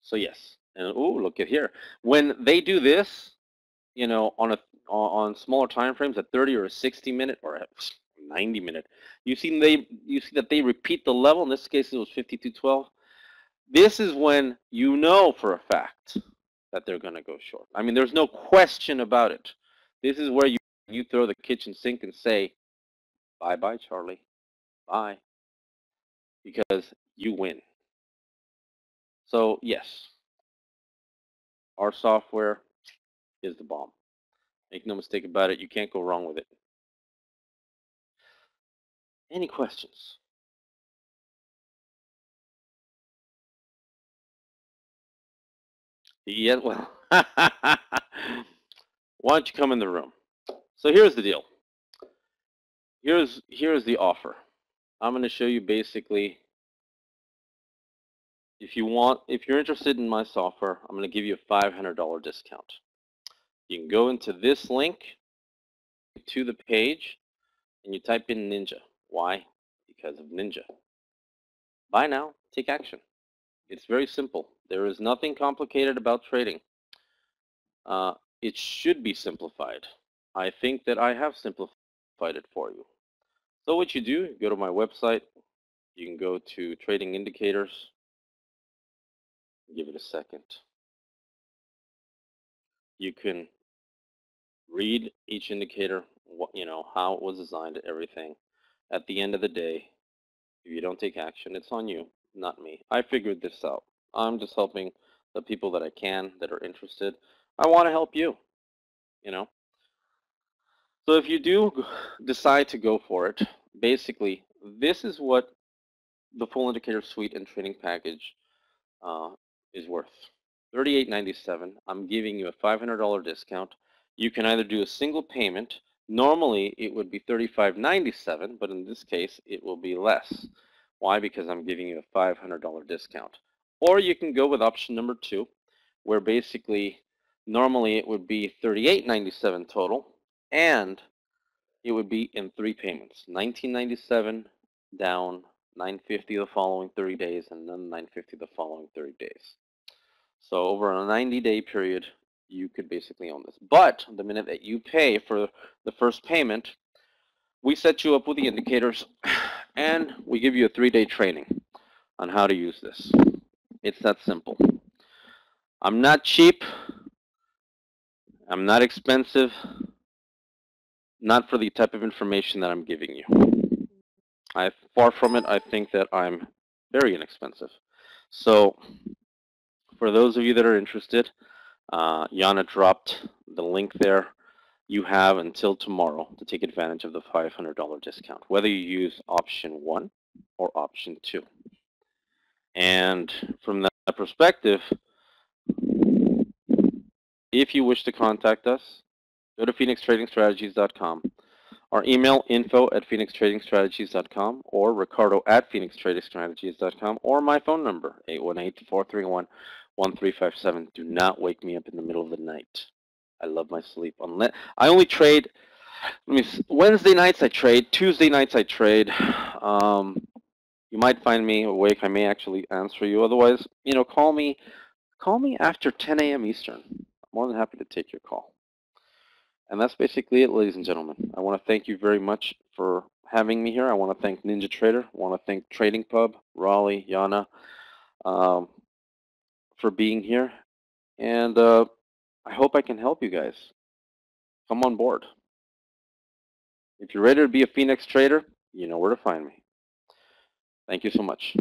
So yes, and oh, look at here. When they do this, you know, on smaller time frames, a 30 or a 60-minute or a 90-minute, you see that they repeat the level. In this case, it was 52.12. This is when you know for a fact that they're going to go short. I mean, there's no question about it. This is where you throw the kitchen sink and say, bye-bye, Charlie. Bye. Because you win. So, yes, our software is the bomb. Make no mistake about it. You can't go wrong with it. Any questions? Yeah, well, why don't you come in the room? So here's the deal. Here's the offer. I'm going to show you basically if you're interested in my software, I'm going to give you a $500 discount. You can go into this link to the page and you type in Ninja. Why? Because of Ninja. Buy now, take action. It's very simple. There is nothing complicated about trading. It should be simplified. I think that I have simplified it for you. So what you do, you go to my website. You can go to Trading Indicators. Give it a second. You can read each indicator, how it was designed, everything. At the end of the day, if you don't take action, it's on you, not me. I figured this out. I'm just helping the people that I can that are interested. I want to help you, you know. So if you do decide to go for it, basically, this is what the full indicator suite and trading package uh, is worth. $38.97. I'm giving you a $500 discount. You can either do a single payment. Normally, it would be $35.97, but in this case, it will be less. Why? Because I'm giving you a $500 discount. Or you can go with option number 2, where basically, normally it would be $38.97 total, and it would be in 3 payments. $19.97 down, $9.50 the following 30 days, and then $9.50 the following 30 days. So over a 90-day period, you could basically own this. But the minute that you pay for the first payment, we set you up with the indicators, and we give you a 3-day training on how to use this. It's that simple. I'm not cheap. I'm not expensive. Not for the type of information that I'm giving you. Far from it. I think that I'm very inexpensive. So for those of you that are interested, Yana dropped the link there. You have until tomorrow to take advantage of the $500 discount, whether you use option 1 or option 2. And from that perspective, if you wish to contact us, go to phoenixtradingstrategies.com. Our email, info@phoenixtradingstrategies.com, or ricardo@phoenixtradingstrategies.com, or my phone number, 818-431-1357. Do not wake me up in the middle of the night. I love my sleep. I only trade, Wednesday nights I trade, Tuesday nights I trade. You might find me awake. I may actually answer you. Otherwise, call me after 10 a.m. Eastern. I'm more than happy to take your call. And that's basically it, ladies and gentlemen. I want to thank you very much for having me here. I want to thank Ninja Trader. I want to thank Trading Pub, Raleigh, Yana, for being here. And I hope I can help you guys. Come on board. If you're ready to be a Phoenix trader, you know where to find me. Thank you so much.